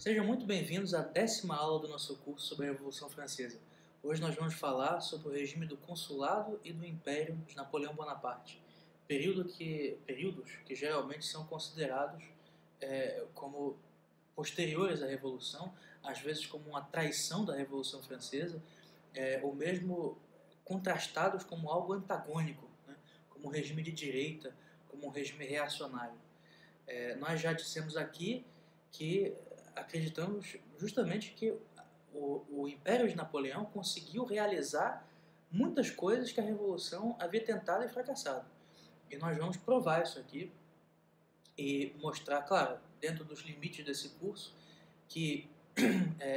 Sejam muito bem-vindos à 10ª aula do nosso curso sobre a Revolução Francesa. Hoje nós vamos falar sobre o regime do Consulado e do Império de Napoleão Bonaparte, períodos que geralmente são considerados como posteriores à Revolução, às vezes como uma traição da Revolução Francesa, ou mesmo contrastados como algo antagônico, né? Como um regime de direita, como um regime reacionário. Nós já dissemos aqui que acreditamos justamente que o Império de Napoleão conseguiu realizar muitas coisas que a Revolução havia tentado e fracassado. E nós vamos provar isso aqui e mostrar, claro, dentro dos limites desse curso, que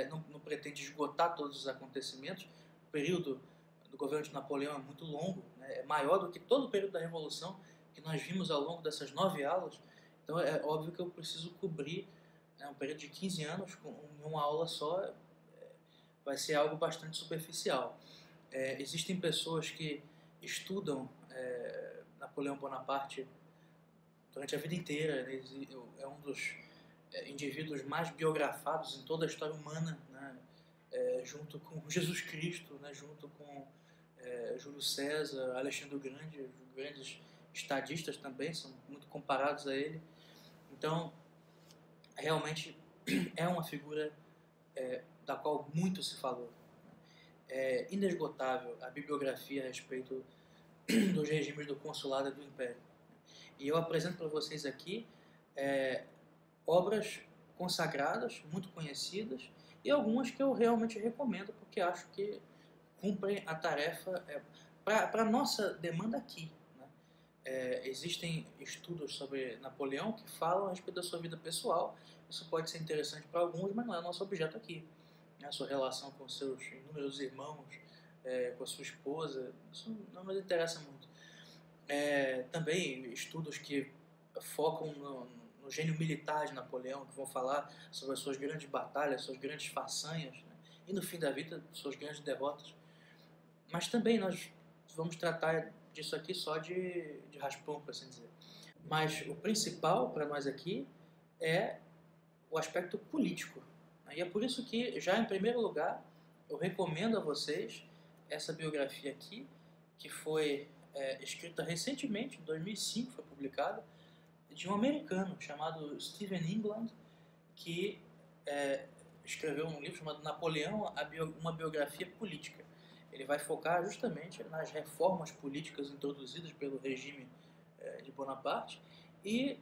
não pretende esgotar todos os acontecimentos. O período do governo de Napoleão é muito longo, né? É maior do que todo o período da Revolução que nós vimos ao longo dessas 9 aulas. Então é óbvio que eu preciso cobrir um período de 15 anos em uma aula só. Vai ser algo bastante superficial. Existem pessoas que estudam Napoleão Bonaparte durante a vida inteira. Ele é um dos indivíduos mais biografados em toda a história humana, né? Junto com Jesus Cristo, né? Junto com Júlio César, Alexandre o Grande. Os grandes estadistas também são muito comparados a ele. Então, realmente é uma figura da qual muito se falou. É inesgotável a bibliografia a respeito dos regimes do Consulado e do Império. E eu apresento para vocês aqui obras consagradas, muito conhecidas, e algumas que eu realmente recomendo, porque acho que cumprem a tarefa para a nossa demanda aqui. Existem estudos sobre Napoleão que falam a respeito da sua vida pessoal. Isso pode ser interessante para alguns, mas não é nosso objeto aqui. A sua relação com seus inúmeros irmãos, com a sua esposa, isso não nos interessa muito. Também estudos que focam no gênio militar de Napoleão, que vão falar sobre as suas grandes batalhas, suas grandes façanhas, né? E no fim da vida, suas grandes derrotas. Mas também nós vamos tratar disso aqui só de raspão, por assim dizer. Mas o principal para nós aqui é o aspecto político. E é por isso que, já em primeiro lugar, eu recomendo a vocês essa biografia aqui, que foi escrita recentemente, em 2005 foi publicada, de um americano chamado Stephen England, que escreveu um livro chamado Napoleão, uma biografia política. Ele vai focar justamente nas reformas políticas introduzidas pelo regime de Bonaparte e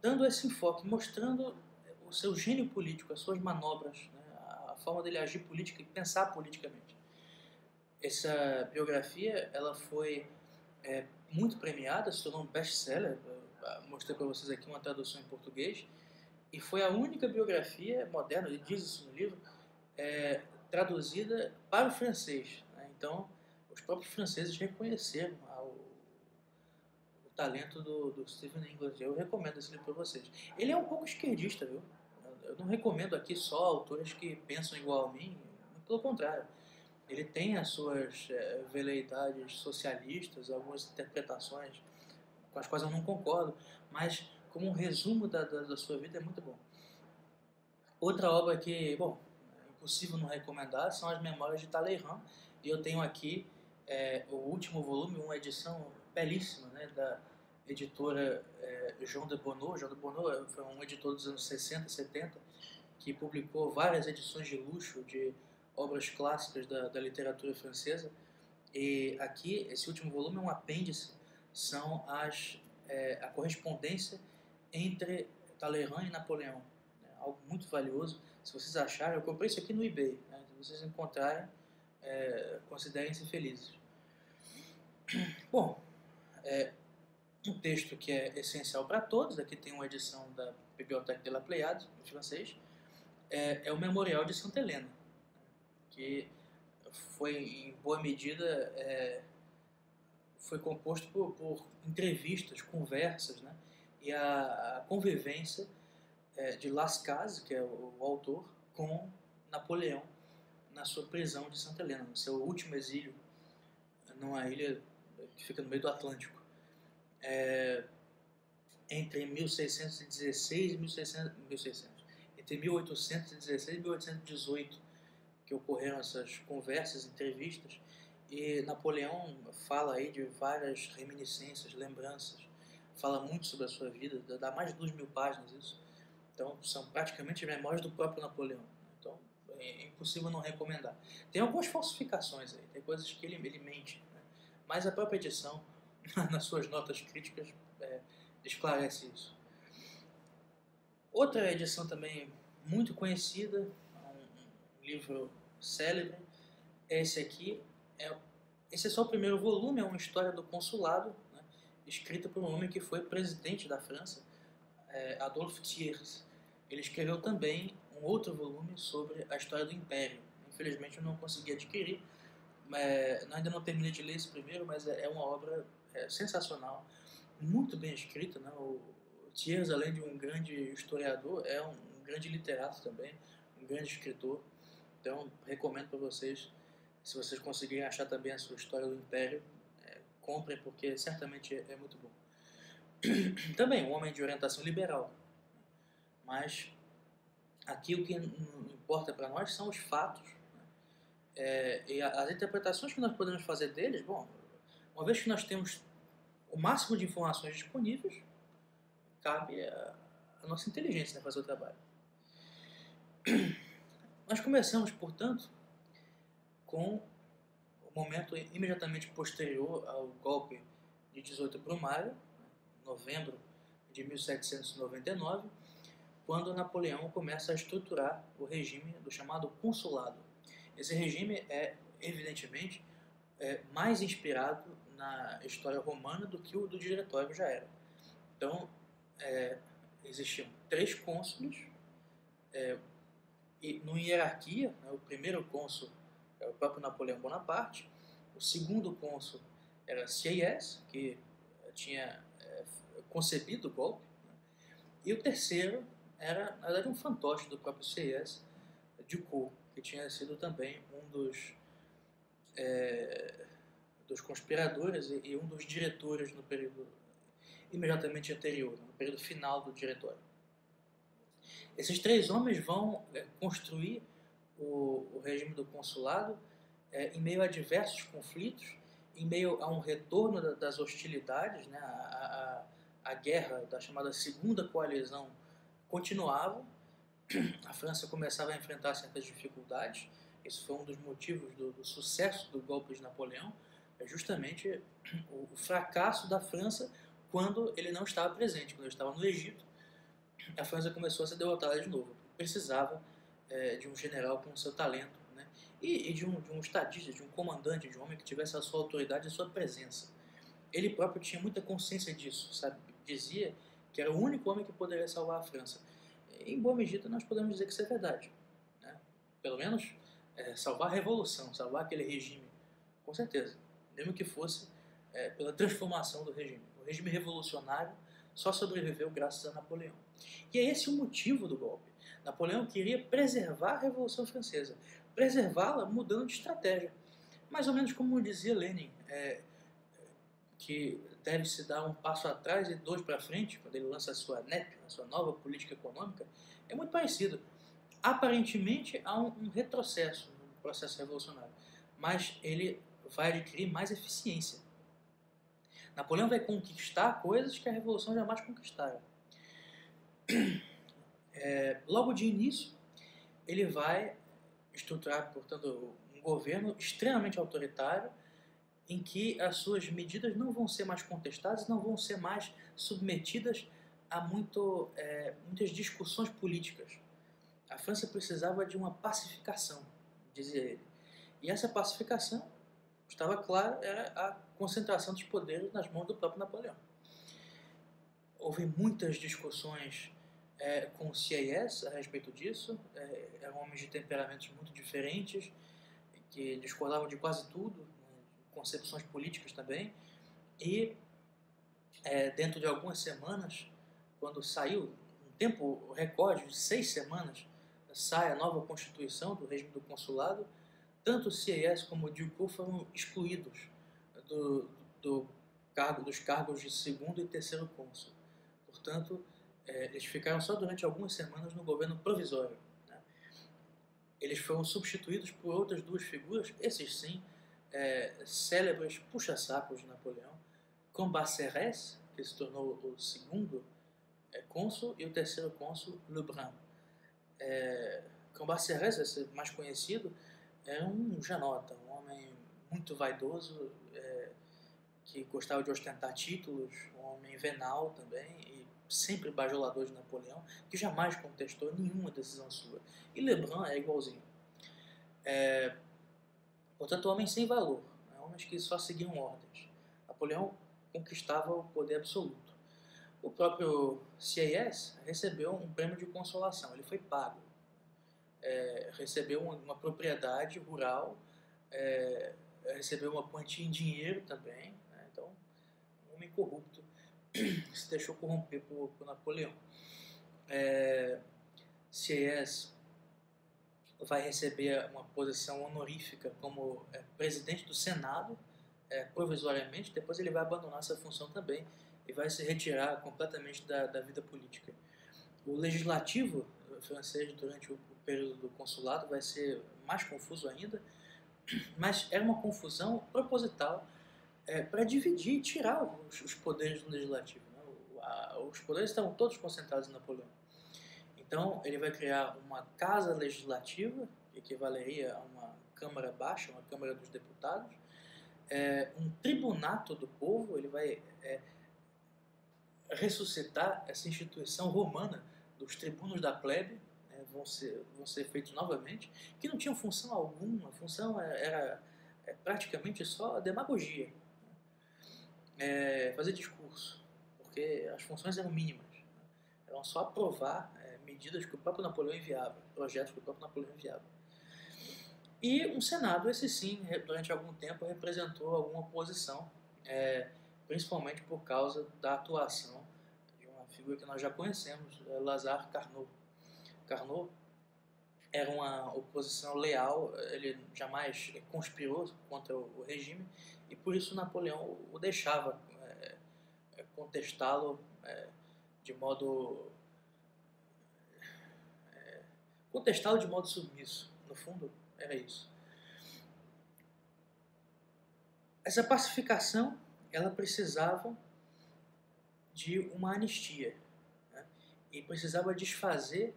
dando esse enfoque, mostrando o seu gênio político, as suas manobras, né, a forma dele agir política e pensar politicamente. Essa biografia ela foi muito premiada, se tornou um best-seller. Mostrei para vocês aqui uma tradução em português, e foi a única biografia moderna, ele diz isso no livro, traduzida para o francês, né? Então, os próprios franceses reconheceram o talento do Stephen England. Eu recomendo esse livro para vocês. Ele é um pouco esquerdista, viu? Eu não recomendo aqui só autores que pensam igual a mim, pelo contrário. Ele tem as suas veleidades socialistas, algumas interpretações com as quais eu não concordo, mas como um resumo da sua vida é muito bom. Outra obra que, bom, é impossível não recomendar, são as Memórias de Talleyrand, e eu tenho aqui o último volume, uma edição belíssima, né, da editora Jean de Bonneau. Jean de Bonneau foi um editor dos anos 60 e 70, que publicou várias edições de luxo de obras clássicas da literatura francesa. E aqui, esse último volume é um apêndice, são a correspondência entre Talleyrand e Napoleão. Algo muito valioso. Se vocês acharem, eu comprei isso aqui no eBay, né? Se vocês encontrarem, considerem-se felizes. Bom, um texto que é essencial para todos, aqui tem uma edição da Bibliothèque de la Pléiade, em francês, é o Memorial de Santa Helena, que foi, em boa medida, foi composto por entrevistas, conversas, né? E a convivência de Lascaux, que é o autor, com Napoleão na sua prisão de Santa Helena, no seu último exílio, numa ilha que fica no meio do Atlântico. entre 1616 e 1600, entre 1816 e 1818, que ocorreram essas conversas, entrevistas, e Napoleão fala aí de várias reminiscências, lembranças, fala muito sobre a sua vida, dá mais de 2.000 páginas isso. Então são praticamente memórias do próprio Napoleão. Então é impossível não recomendar. Tem algumas falsificações aí, tem coisas que ele mente, né? Mas a própria edição, nas suas notas críticas, esclarece isso. Outra edição também muito conhecida, um livro célebre, é esse aqui. Esse é só o primeiro volume, é uma história do consulado, né, escrita por um homem que foi presidente da França, Adolphe Thiers. Ele escreveu também um outro volume sobre a história do Império. Infelizmente eu não consegui adquirir, ainda não terminei de ler esse primeiro, mas é uma obra sensacional, muito bem escrita, né? O Thiers, além de um grande historiador, é um grande literato também, um grande escritor. Então recomendo para vocês, se vocês conseguirem achar também a sua história do Império, comprem, porque certamente é muito bom. Também um homem de orientação liberal, mas aqui o que importa para nós são os fatos, né? E as interpretações que nós podemos fazer deles. Bom, uma vez que nós temos o máximo de informações disponíveis, cabe a nossa inteligência, né, fazer o trabalho. Nós começamos, portanto, com o momento imediatamente posterior ao golpe de 18 de Brumário, novembro de 1799, quando Napoleão começa a estruturar o regime do chamado consulado. Esse regime é, evidentemente, mais inspirado na história romana do que o do diretório já era. Então, existiam 3 cônsules, e numa hierarquia, né, o primeiro cônsul é o próprio Napoleão Bonaparte, o segundo cônsul era Sieyès, que tinha concebido o golpe, né, e o terceiro era, na verdade, um fantoche do próprio Sieyès, Ducrot, que tinha sido também um dos conspiradores e um dos diretores no período imediatamente anterior, no período final do diretório. Esses 3 homens vão construir o regime do consulado em meio a diversos conflitos, em meio a um retorno das hostilidades, né? A guerra da chamada Segunda Coalizão continuava, a França começava a enfrentar certas dificuldades. Esse foi um dos motivos do sucesso do golpe de Napoleão, justamente o fracasso da França quando ele não estava presente, quando ele estava no Egito. A França começou a ser derrotada de novo. Precisava de um general com o seu talento, né? E de um estadista, de um comandante, de um homem que tivesse a sua autoridade e a sua presença. Ele próprio tinha muita consciência disso, sabe? Dizia que era o único homem que poderia salvar a França. Em boa medida, nós podemos dizer que isso é verdade, né? Pelo menos salvar a revolução, salvar aquele regime, com certeza. Mesmo que fosse pela transformação do regime. O regime revolucionário só sobreviveu graças a Napoleão. E é esse o motivo do golpe. Napoleão queria preservar a Revolução Francesa, preservá-la mudando de estratégia. Mais ou menos como dizia Lenin, que deve-se dar um passo atrás e 2 para frente, quando ele lança a sua NEP, a sua nova política econômica. É muito parecido. Aparentemente há um retrocesso no processo revolucionário, mas ele vai adquirir mais eficiência. Napoleão vai conquistar coisas que a Revolução jamais conquistara. Logo de início, ele vai estruturar, portanto, um governo extremamente autoritário, em que as suas medidas não vão ser mais contestadas, não vão ser mais submetidas a muitas discussões políticas. A França precisava de uma pacificação, dizia ele. E essa pacificação, estava claro, era a concentração dos poderes nas mãos do próprio Napoleão. Houve muitas discussões com o Sieyès a respeito disso. Eram homens de temperamentos muito diferentes, que discordavam de quase tudo, né, concepções políticas também. E dentro de algumas semanas, quando saiu um tempo recorde de 6 semanas, sai a nova constituição do regime do consulado, tanto o Sieyès como o Ducrot foram excluídos dos cargos de segundo e terceiro cônsul, Portanto, eles ficaram só durante algumas semanas no governo provisório. Né? Eles foram substituídos por outras duas figuras, esses sim, célebres puxa-sacos de Napoleão, Cambacérès, que se tornou o segundo cônsul, e o terceiro cônsul, Lebrun. Cambacérès, esse mais conhecido, era um janota, um homem muito vaidoso, que gostava de ostentar títulos, um homem venal também, e sempre bajulador de Napoleão, que jamais contestou nenhuma decisão sua. E Lebrun é igualzinho. Portanto, homens sem valor, né? Homens que só seguiam ordens. Napoleão conquistava o poder absoluto. O próprio Sieyès recebeu um prêmio de consolação, ele foi pago. Recebeu uma propriedade rural, recebeu uma quantia em dinheiro também, né? Então, um homem corrupto se deixou corromper por Napoleão. Sieyès vai receber uma posição honorífica como presidente do Senado, provisoriamente. Depois ele vai abandonar essa função também e vai se retirar completamente da vida política. O legislativo francês durante o período do consulado vai ser mais confuso ainda, mas era uma confusão proposital para dividir e tirar os poderes do legislativo. Né? Os poderes estavam todos concentrados em Napoleão. Então ele vai criar uma casa legislativa, que equivaleria a uma Câmara Baixa, uma Câmara dos Deputados, um tribunato do povo. Ele vai ressuscitar essa instituição romana dos tribunos da plebe, vão ser feitos novamente, que não tinham função alguma. A função era praticamente só demagogia, fazer discurso, porque as funções eram mínimas, né? Eram só aprovar medidas que o próprio Napoleão enviava, projetos que o próprio Napoleão enviava. E um Senado, esse sim, durante algum tempo representou alguma oposição, principalmente por causa da atuação de uma figura que nós já conhecemos, Lazare Carnot. Carnot era uma oposição leal, ele jamais conspirou contra o regime, e por isso Napoleão o deixava contestá-lo de modo submisso. No fundo, era isso. Essa pacificação, ela precisava de uma anistia, né? E precisava desfazer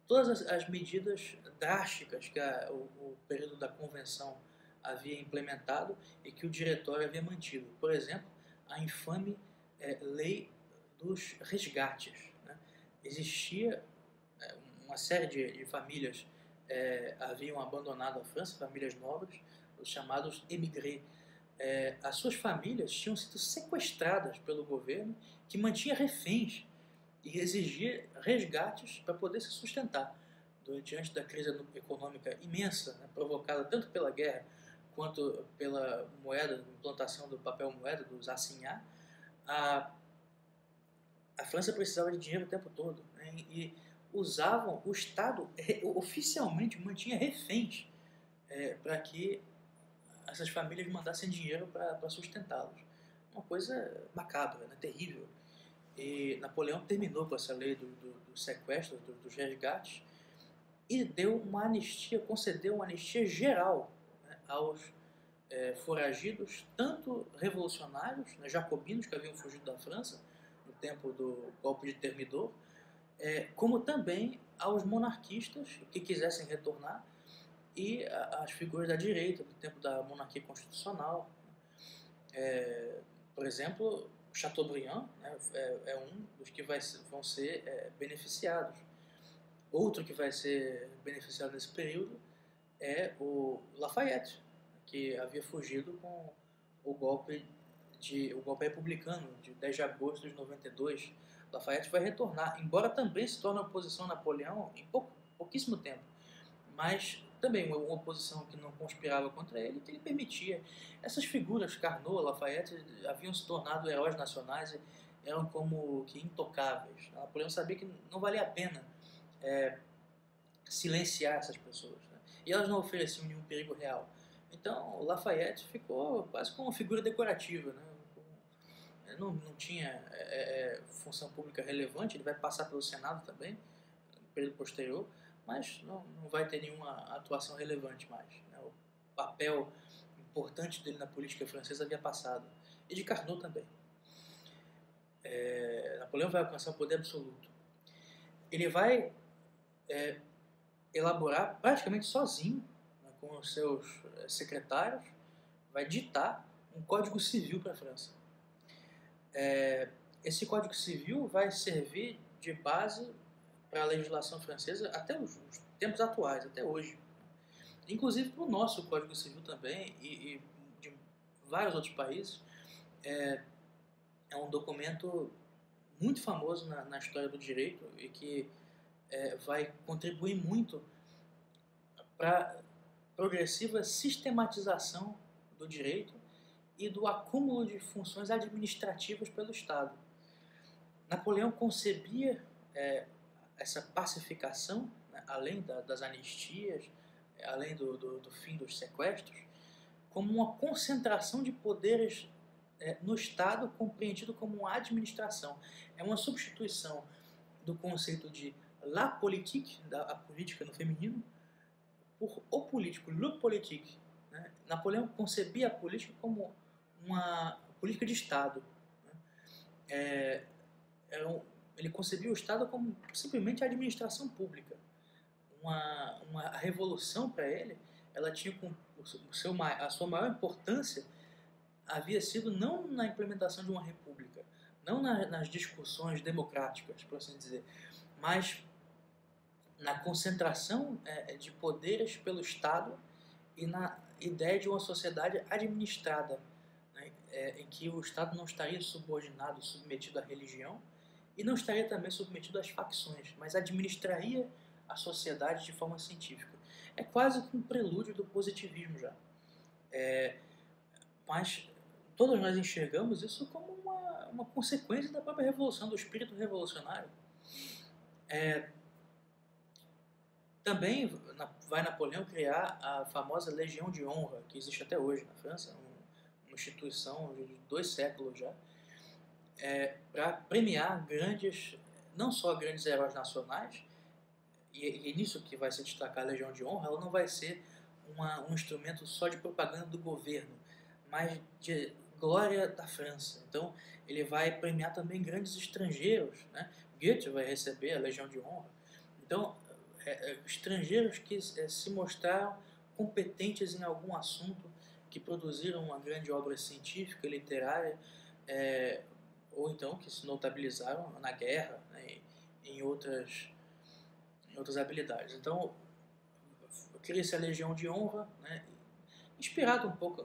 todas as medidas drásticas que o período da Convenção havia implementado e que o Diretório havia mantido. Por exemplo, a infame lei dos resgates, né? Existia uma série de famílias haviam abandonado a França, famílias nobres, os chamados émigrés. As suas famílias tinham sido sequestradas pelo governo, que mantinha reféns e exigia resgates para poder se sustentar. Diante da crise econômica imensa, né, provocada tanto pela guerra quanto pela moeda, implantação do papel moeda, dos assignats, a França precisava de dinheiro o tempo todo, né, e usavam, o Estado oficialmente mantinha reféns para que essas famílias mandassem dinheiro para sustentá-los. Uma coisa macabra, né, terrível. E Napoleão terminou com essa lei dos sequestros, dos resgates, e deu uma anistia, concedeu uma anistia geral, né, aos foragidos, tanto revolucionários, né, jacobinos que haviam fugido da França no tempo do golpe de Thermidor, como também aos monarquistas que quisessem retornar, e as figuras da direita do tempo da monarquia constitucional. Por exemplo, Chateaubriand, né, é um dos que vão ser beneficiados. Outro que vai ser beneficiado nesse período é o Lafayette, que havia fugido com o golpe republicano de 10 de agosto de 92. Lafayette vai retornar, embora também se torne oposição a Napoleão em pouquíssimo tempo, mas também uma oposição que não conspirava contra ele, que ele permitia. Essas figuras, Carnot, Lafayette, haviam se tornado heróis nacionais, eram como que intocáveis. Napoleão sabia que não valia a pena silenciar essas pessoas, né? E elas não ofereciam nenhum perigo real. Então, Lafayette ficou quase como uma figura decorativa, né? não tinha função pública relevante, ele vai passar pelo Senado também, no período posterior, mas não vai ter nenhuma atuação relevante mais, né? O papel importante dele na política francesa havia passado, e de Carnot também. Napoleão vai alcançar o poder absoluto. Ele vai elaborar praticamente sozinho, né, com os seus secretários, vai ditar um código civil para a França. Esse código civil vai servir de base para a legislação francesa até os tempos atuais, até hoje. Inclusive para o nosso Código Civil também e de vários outros países. É um documento muito famoso na história do direito e que vai contribuir muito para a progressiva sistematização do direito e do acúmulo de funções administrativas pelo Estado. Napoleão concebia essa pacificação, né, além das anistias, além do fim dos sequestros, como uma concentração de poderes no Estado, compreendido como uma administração. É uma substituição do conceito de la politique, a política no feminino, por o político, le politique. Né? Napoleão concebia a política como uma política de Estado. Né? Ele concebia o Estado como simplesmente a administração pública. Uma revolução para ele, ela tinha a sua maior importância havia sido não na implementação de uma república, não nas discussões democráticas, por assim dizer, mas na concentração de poderes pelo Estado e na ideia de uma sociedade administrada, né, em que o Estado não estaria subordinado, submetido à religião e não estaria também submetido às facções, mas administraria a sociedade de forma científica. É quase que um prelúdio do positivismo já. Mas todos nós enxergamos isso como uma consequência da própria revolução, do espírito revolucionário. Também vai Napoleão criar a famosa Legião de Honra, que existe até hoje na França, uma instituição de 2 séculos já, para premiar não só grandes heróis nacionais, e nisso que vai se destacar a Legião de Honra. Ela não vai ser um instrumento só de propaganda do governo, mas de glória da França. Então, ele vai premiar também grandes estrangeiros, né? Goethe vai receber a Legião de Honra. Então, estrangeiros que se mostraram competentes em algum assunto, que produziram uma grande obra científica, literária, ou então que se notabilizaram na guerra, né, em outras habilidades. Então, cria-se a Legião de Honra, né, inspirada um pouco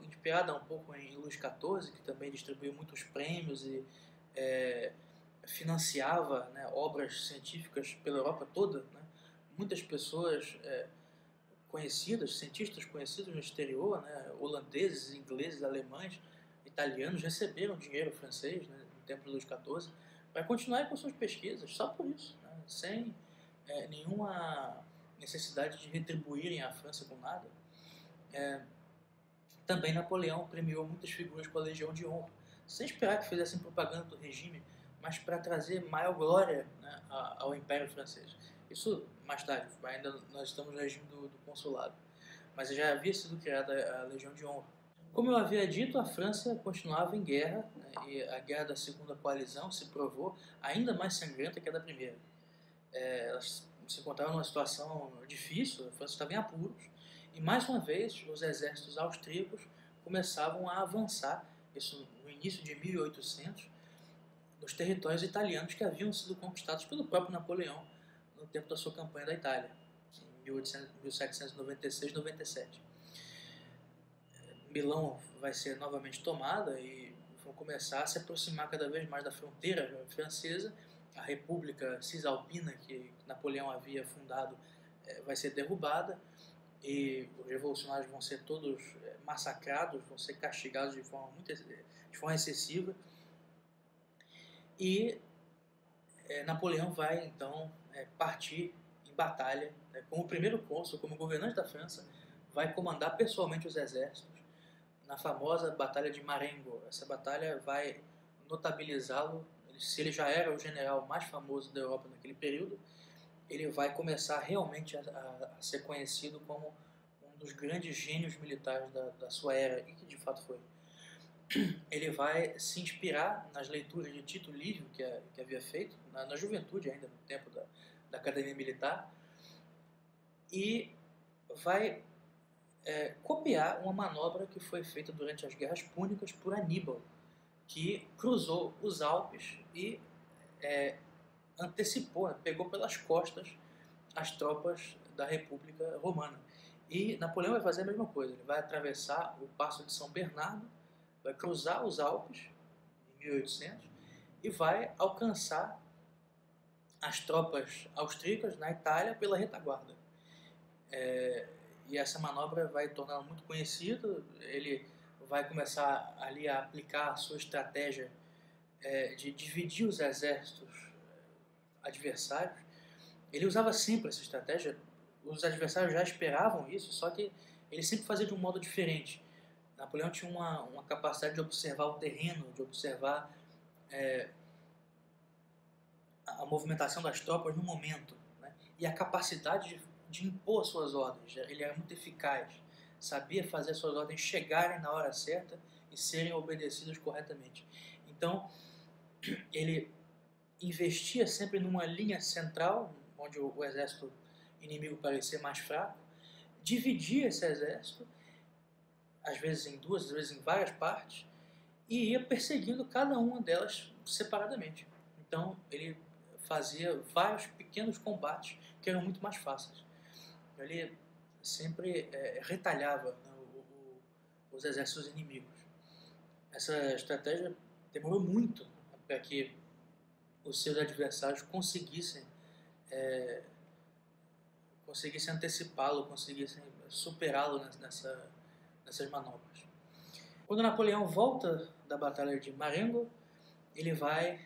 em Luís XIV, que também distribuiu muitos prêmios e financiava, né, obras científicas pela Europa toda. Né. Muitas pessoas conhecidas, cientistas conhecidos no exterior, né, holandeses, ingleses, alemães, italianos, receberam dinheiro francês, né, no tempo de Luís XIV, para continuar com suas pesquisas, só por isso, né, sem nenhuma necessidade de retribuírem a França com nada. Também Napoleão premiou muitas figuras com a Legião de Honra, sem esperar que fizessem propaganda do regime, mas para trazer maior glória, né, ao Império Francês. Isso mais tarde, ainda nós estamos no regime do consulado, mas já havia sido criada a Legião de Honra. Como eu havia dito, a França continuava em guerra, né, e a guerra da Segunda Coalizão se provou ainda mais sangrenta que a da Primeira. Elas se encontravam numa situação difícil, a França estava em apuros, e mais uma vez os exércitos austríacos começavam a avançar, isso no início de 1800, nos territórios italianos que haviam sido conquistados pelo próprio Napoleão no tempo da sua campanha da Itália, em 1796-97. Milão vai ser novamente tomada e vão começar a se aproximar cada vez mais da fronteira francesa. A República Cisalpina, que Napoleão havia fundado, vai ser derrubada e os revolucionários vão ser todos massacrados, vão ser castigados de forma excessiva. E Napoleão vai então partir em batalha, né, como primeiro cônsul, como governante da França, vai comandar pessoalmente os exércitos na famosa Batalha de Marengo. Essa batalha vai notabilizá-lo. Se ele já era o general mais famoso da Europa naquele período, ele vai começar realmente a ser conhecido como um dos grandes gênios militares da sua era, e que de fato foi. Ele vai se inspirar nas leituras de Tito Livio, que havia feito, na juventude ainda, no tempo da Academia Militar, e vai copiar uma manobra que foi feita durante as Guerras Púnicas por Aníbal, que cruzou os Alpes e antecipou, pegou pelas costas as tropas da República Romana. E Napoleão vai fazer a mesma coisa, ele vai atravessar o Passo de São Bernardo, vai cruzar os Alpes em 1800 e vai alcançar as tropas austríacas na Itália pela retaguarda. E essa manobra vai torná-lo muito conhecido. Ele vai começar ali a aplicar a sua estratégia de dividir os exércitos adversários. Ele usava sempre essa estratégia, os adversários já esperavam isso, só que ele sempre fazia de um modo diferente. Napoleão tinha uma capacidade de observar o terreno, de observar a movimentação das tropas no momento, né? E a capacidade de impor suas ordens. Ele era muito eficaz, sabia fazer suas ordens chegarem na hora certa e serem obedecidas corretamente. Então, ele investia sempre numa linha central, onde o exército inimigo parecia mais fraco, dividia esse exército, às vezes em duas, às vezes em várias partes, e ia perseguindo cada uma delas separadamente. Então, ele fazia vários pequenos combates que eram muito mais fáceis. Ele sempre retalhava, né, os exércitos inimigos. Essa estratégia demorou muito para que os seus adversários conseguissem antecipá-lo, conseguissem superá-lo nessas manobras. Quando Napoleão volta da Batalha de Marengo, ele vai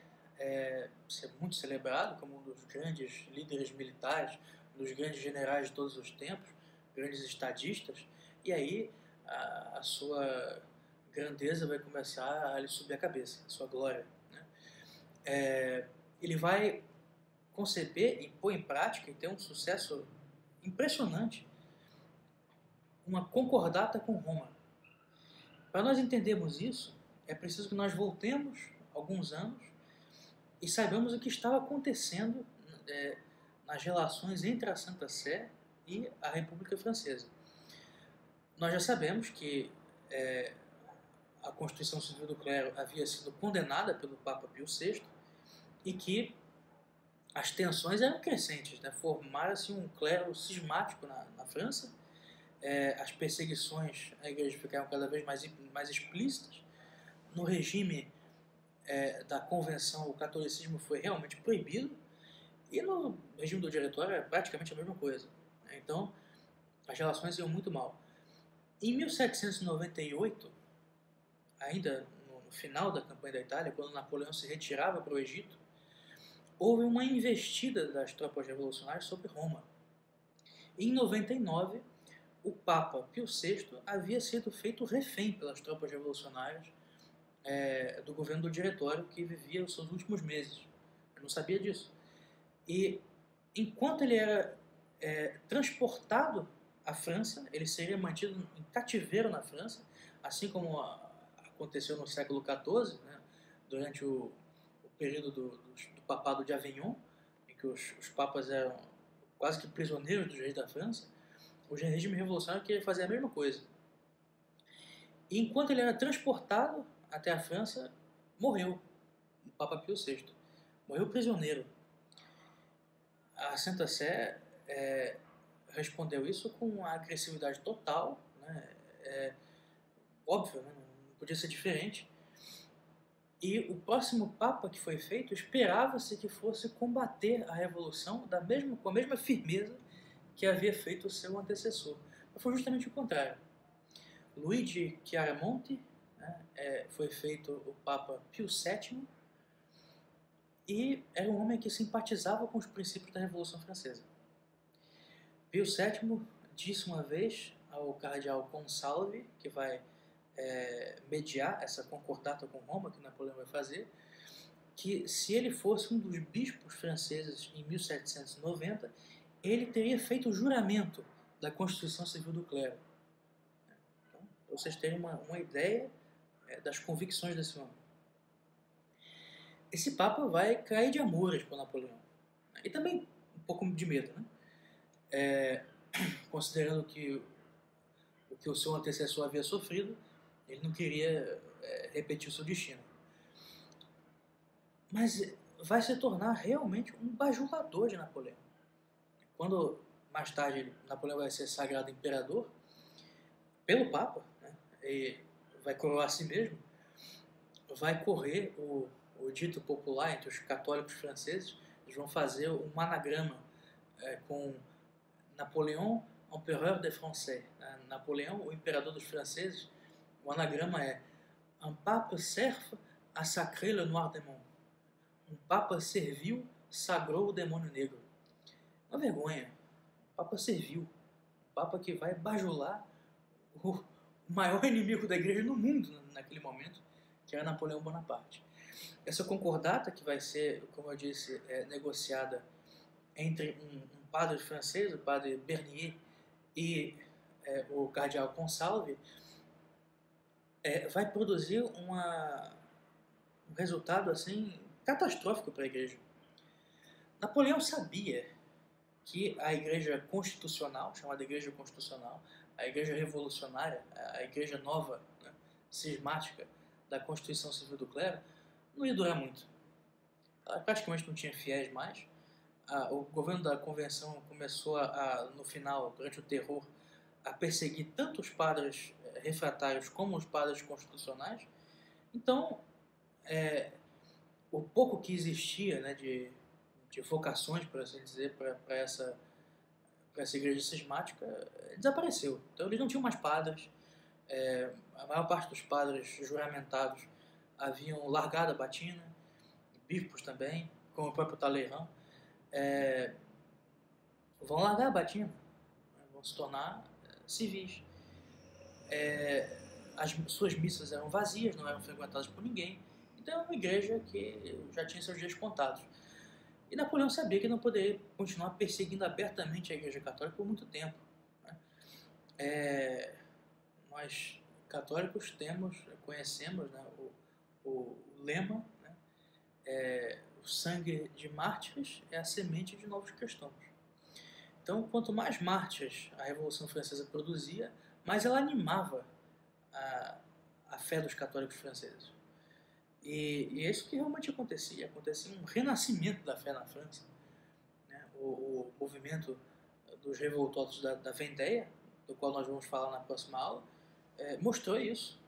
ser muito celebrado como um dos grandes líderes militares, um dos grandes generais de todos os tempos, grandes estadistas, e aí a sua grandeza vai começar a lhe subir a cabeça, a sua glória, né? Ele vai conceber e pôr em prática e ter um sucesso impressionante uma concordata com Roma. Para nós entendermos isso, é preciso que nós voltemos alguns anos e saibamos o que estava acontecendo nas relações entre a Santa Sé e a República Francesa. Nós já sabemos que a Constituição Civil do Clero havia sido condenada pelo Papa Pio VI e que as tensões eram crescentes, né? Formara-se um clero cismático na França, as perseguições à igreja ficaram cada vez mais explícitas. No regime da Convenção, o catolicismo foi realmente proibido, e no regime do Diretório era praticamente a mesma coisa. Então, as relações iam muito mal. Em 1798, ainda no final da campanha da Itália, quando Napoleão se retirava para o Egito, houve uma investida das tropas revolucionárias sobre Roma. Em 99, o Papa Pio VI havia sido feito refém pelas tropas revolucionárias do governo do Diretório, que vivia os seus últimos meses. Eu não sabia disso. E enquanto ele era transportado à França, ele seria mantido em cativeiro na França, assim como aconteceu no século XIV, né, durante o período do papado de Avignon, em que os papas eram quase que prisioneiros dos reis da França. O regime revolucionário queria fazer a mesma coisa. E enquanto ele era transportado até a França, morreu o Papa Pio VI. Morreu prisioneiro. A Santa Sé respondeu isso com uma agressividade total, né? Óbvio, né? Não podia ser diferente. E o próximo Papa que foi feito, esperava-se que fosse combater a Revolução com a mesma firmeza que havia feito o seu antecessor. Mas foi justamente o contrário. Luigi Chiaramonte, né, foi feito o Papa Pio VII, e era um homem que simpatizava com os princípios da Revolução Francesa. Pio VII disse uma vez ao cardeal Consalvi, que vai mediar essa concordata com Roma, que Napoleão vai fazer, que se ele fosse um dos bispos franceses em 1790, ele teria feito o juramento da Constituição Civil do Clero. Então, para vocês terem uma ideia das convicções desse homem. Esse Papa vai cair de amores por Napoleão. E também um pouco de medo, né? Considerando que o que o seu antecessor havia sofrido, ele não queria repetir o seu destino. Mas vai se tornar realmente um bajulador de Napoleão. Quando mais tarde Napoleão vai ser sagrado imperador pelo Papa, né, e vai coroar a si mesmo, vai correr o dito popular entre os católicos franceses. Eles vão fazer um anagrama com Napoléon, Empereur des Français. Napoleão, o imperador dos franceses. O anagrama é Un pape serf a sacré le noir démon. Um papa servil sagrou o demônio negro. Uma vergonha. O papa servil. Um papa que vai bajular o maior inimigo da igreja no mundo naquele momento, que era Napoleão Bonaparte. Essa concordata, que vai ser, como eu disse, negociada entre um padre francês, o padre Bernier, e o cardeal Consalve, vai produzir um resultado assim catastrófico para a igreja. Napoleão sabia que a igreja constitucional, chamada igreja constitucional, a igreja revolucionária, a igreja nova, né, cismática da Constituição Civil do Clero, não ia durar muito. Ela praticamente não tinha fiéis mais. O governo da Convenção começou no final, durante o terror, a perseguir tanto os padres refratários como os padres constitucionais. Então, o pouco que existia, né, de vocações, por assim dizer, para essa igreja cismática, desapareceu. Então eles não tinham mais padres. A maior parte dos padres juramentados haviam largado a batina, bispos também, como o próprio Talleyrand, vão largar a batina, né, vão se tornar civis. As suas missas eram vazias, não eram frequentadas por ninguém. Então é uma igreja que já tinha seus dias contados. E Napoleão sabia que não poderia continuar perseguindo abertamente a Igreja Católica por muito tempo, né? Nós católicos conhecemos, né, o lema, né, o sangue de mártires é a semente de novos cristãos. Então, quanto mais mártires a Revolução Francesa produzia, mais ela animava a fé dos católicos franceses. E é isso que realmente acontecia. Acontecia um renascimento da fé na França, né? O movimento dos revoltosos da Vendéia, do qual nós vamos falar na próxima aula, mostrou isso,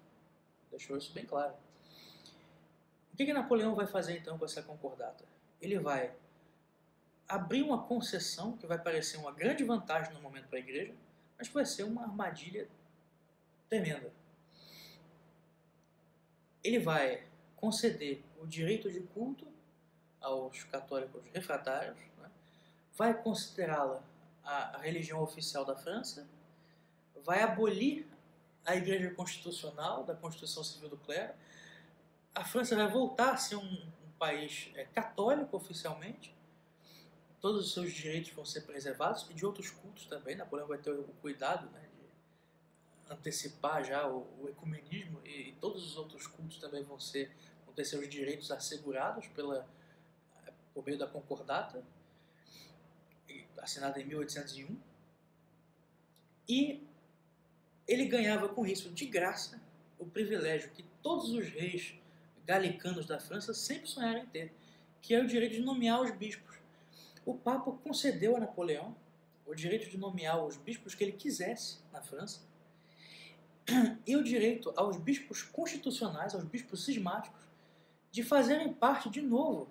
deixou isso bem claro. O que Napoleão vai fazer então com essa concordata? Ele vai abrir uma concessão que vai parecer uma grande vantagem no momento para a igreja, mas que vai ser uma armadilha tremenda. Ele vai conceder o direito de culto aos católicos refratários, né? Vai considerá-la a religião oficial da França, vai abolir a igreja constitucional, da Constituição Civil do Clero. A França vai voltar a ser um país católico oficialmente, todos os seus direitos vão ser preservados, e de outros cultos também. Napoleão vai ter o cuidado, né, de antecipar já o ecumenismo, e todos os outros cultos também vão ter seus direitos assegurados por meio da concordata, assinada em 1801. E ele ganhava com isso, de graça, o privilégio que todos os reis galicanos da França sempre sonharam em ter, que é o direito de nomear os bispos. O Papa concedeu a Napoleão o direito de nomear os bispos que ele quisesse na França, e o direito aos bispos constitucionais, aos bispos cismáticos, de fazerem parte de novo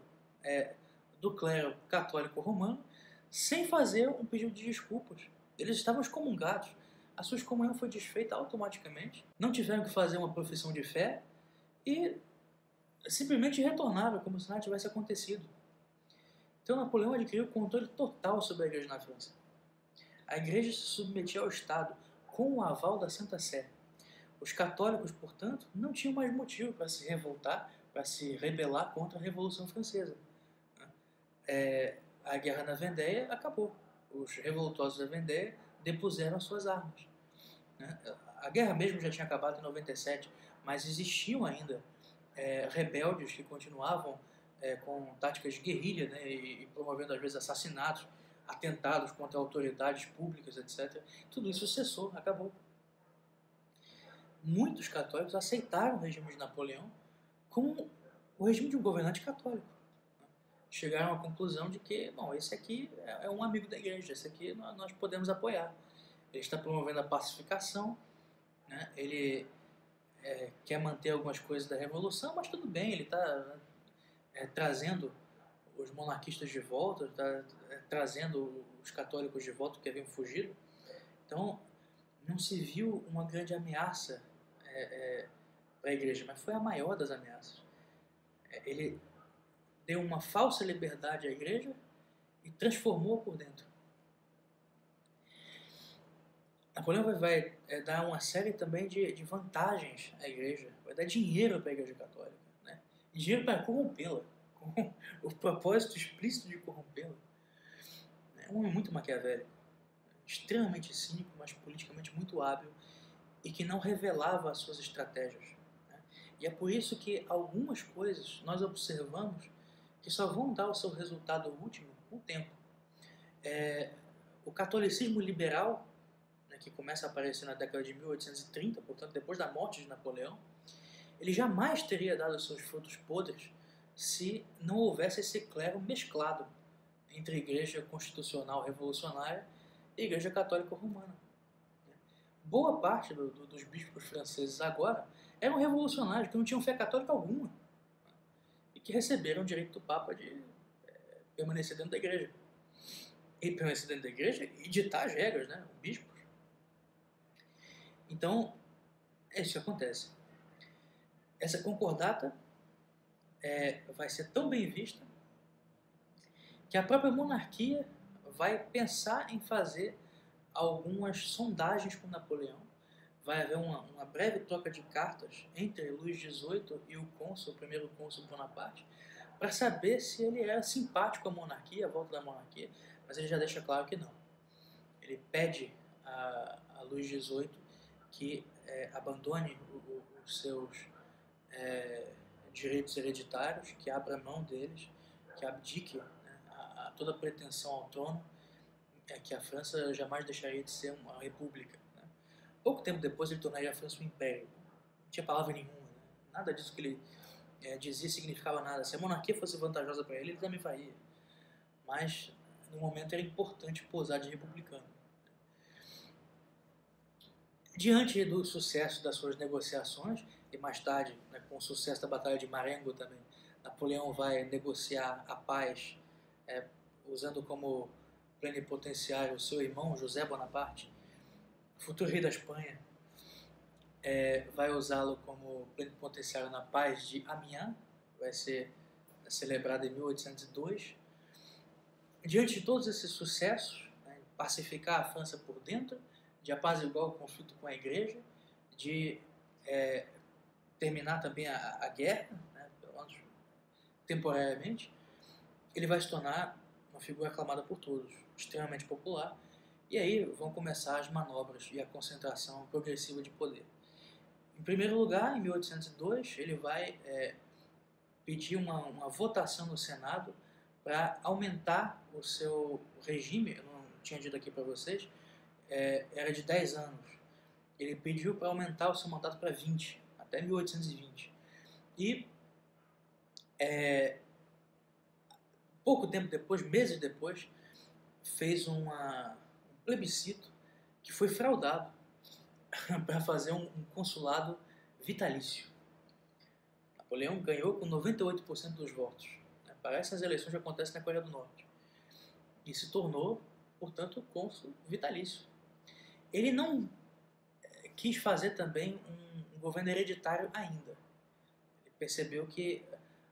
do clero católico romano, sem fazer um pedido de desculpas. Eles estavam excomungados. A sua excomunhão foi desfeita automaticamente. Não tiveram que fazer uma profissão de fé e simplesmente retornaram como se nada tivesse acontecido. Então Napoleão adquiriu o controle total sobre a igreja na França. A igreja se submetia ao Estado com o aval da Santa Sé. Os católicos, portanto, não tinham mais motivo para se revoltar, para se rebelar contra a Revolução Francesa. A guerra na Vendéia acabou. Os revoltosos da Vendéia depuseram as suas armas. A guerra mesmo já tinha acabado em 97, mas existiam ainda rebeldes que continuavam com táticas de guerrilha, né, e promovendo às vezes assassinatos, atentados contra autoridades públicas, etc. Tudo isso cessou, acabou. Muitos católicos aceitaram o regime de Napoleão como o regime de um governante católico. Chegaram à conclusão de que, bom, esse aqui é um amigo da igreja, esse aqui nós podemos apoiar. Ele está promovendo a pacificação, né? Ele quer manter algumas coisas da Revolução, mas tudo bem, ele está trazendo os monarquistas de volta, está trazendo os católicos de volta que haviam fugido. Então, não se viu uma grande ameaça para a igreja, mas foi a maior das ameaças. Ele deu uma falsa liberdade à igreja e transformou por dentro. Napoleão vai dar uma série também de vantagens à igreja, vai dar dinheiro para a igreja católica, né? Dinheiro para corrompê-la, com o propósito explícito de corrompê-la. É um homem muito maquiavélico, extremamente cínico, mas politicamente muito hábil e que não revelava as suas estratégias, né? E é por isso que algumas coisas nós observamos que só vão dar o seu resultado último com o tempo. O catolicismo liberal, né, que começa a aparecer na década de 1830, portanto depois da morte de Napoleão, ele jamais teria dado os seus frutos podres se não houvesse esse clero mesclado entre a igreja constitucional revolucionária e a igreja católica romana. Boa parte dos bispos franceses agora eram revolucionários que não tinham fé católica alguma e que receberam o direito do Papa de permanecer dentro da igreja. E permanecer dentro da igreja e ditar as regras, né? Os bispos. Então, é isso que acontece. Essa concordata vai ser tão bem vista que a própria monarquia vai pensar em fazer algumas sondagens com Napoleão. Vai haver uma breve troca de cartas entre Luís XVIII e o primeiro cônsul Bonaparte, para saber se ele era simpático à monarquia, à volta da monarquia, mas ele já deixa claro que não. Ele pede a Luís XVIII que abandone os seus direitos hereditários, que abra mão deles, que abdique, né, a toda a pretensão ao trono, que a França jamais deixaria de ser uma república, né? Pouco tempo depois ele tornaria a França um império. Não tinha palavra nenhuma, né? Nada disso que ele dizia significava nada. Se a monarquia fosse vantajosa para ele também faria. Mas, no momento, era importante posar de republicano. Diante do sucesso das suas negociações, e mais tarde, né, com o sucesso da Batalha de Marengo também, Napoleão vai negociar a paz usando como plenipotenciário o seu irmão José Bonaparte, futuro rei da Espanha. Vai usá-lo como plenipotenciário na paz de Amiens, vai ser celebrada em 1802. Diante de todos esses sucessos, né, pacificar a França por dentro, de apaziguar o conflito com a igreja, de terminar também a guerra, né, pelo menos temporariamente, ele vai se tornar uma figura aclamada por todos, extremamente popular, e aí vão começar as manobras e a concentração progressiva de poder. Em primeiro lugar, em 1802, ele vai pedir uma votação no Senado para aumentar o seu regime. Eu não tinha dito aqui para vocês, era de 10 anos. Ele pediu para aumentar o seu mandato para 20, até 1820. E pouco tempo depois, meses depois, fez um plebiscito que foi fraudado para fazer um consulado vitalício. Napoleão ganhou com 98% dos votos. Parece que as eleições já acontecem na Coreia do Norte. E se tornou, portanto, cônsul vitalício. Ele não quis fazer também um governo hereditário ainda. Ele percebeu que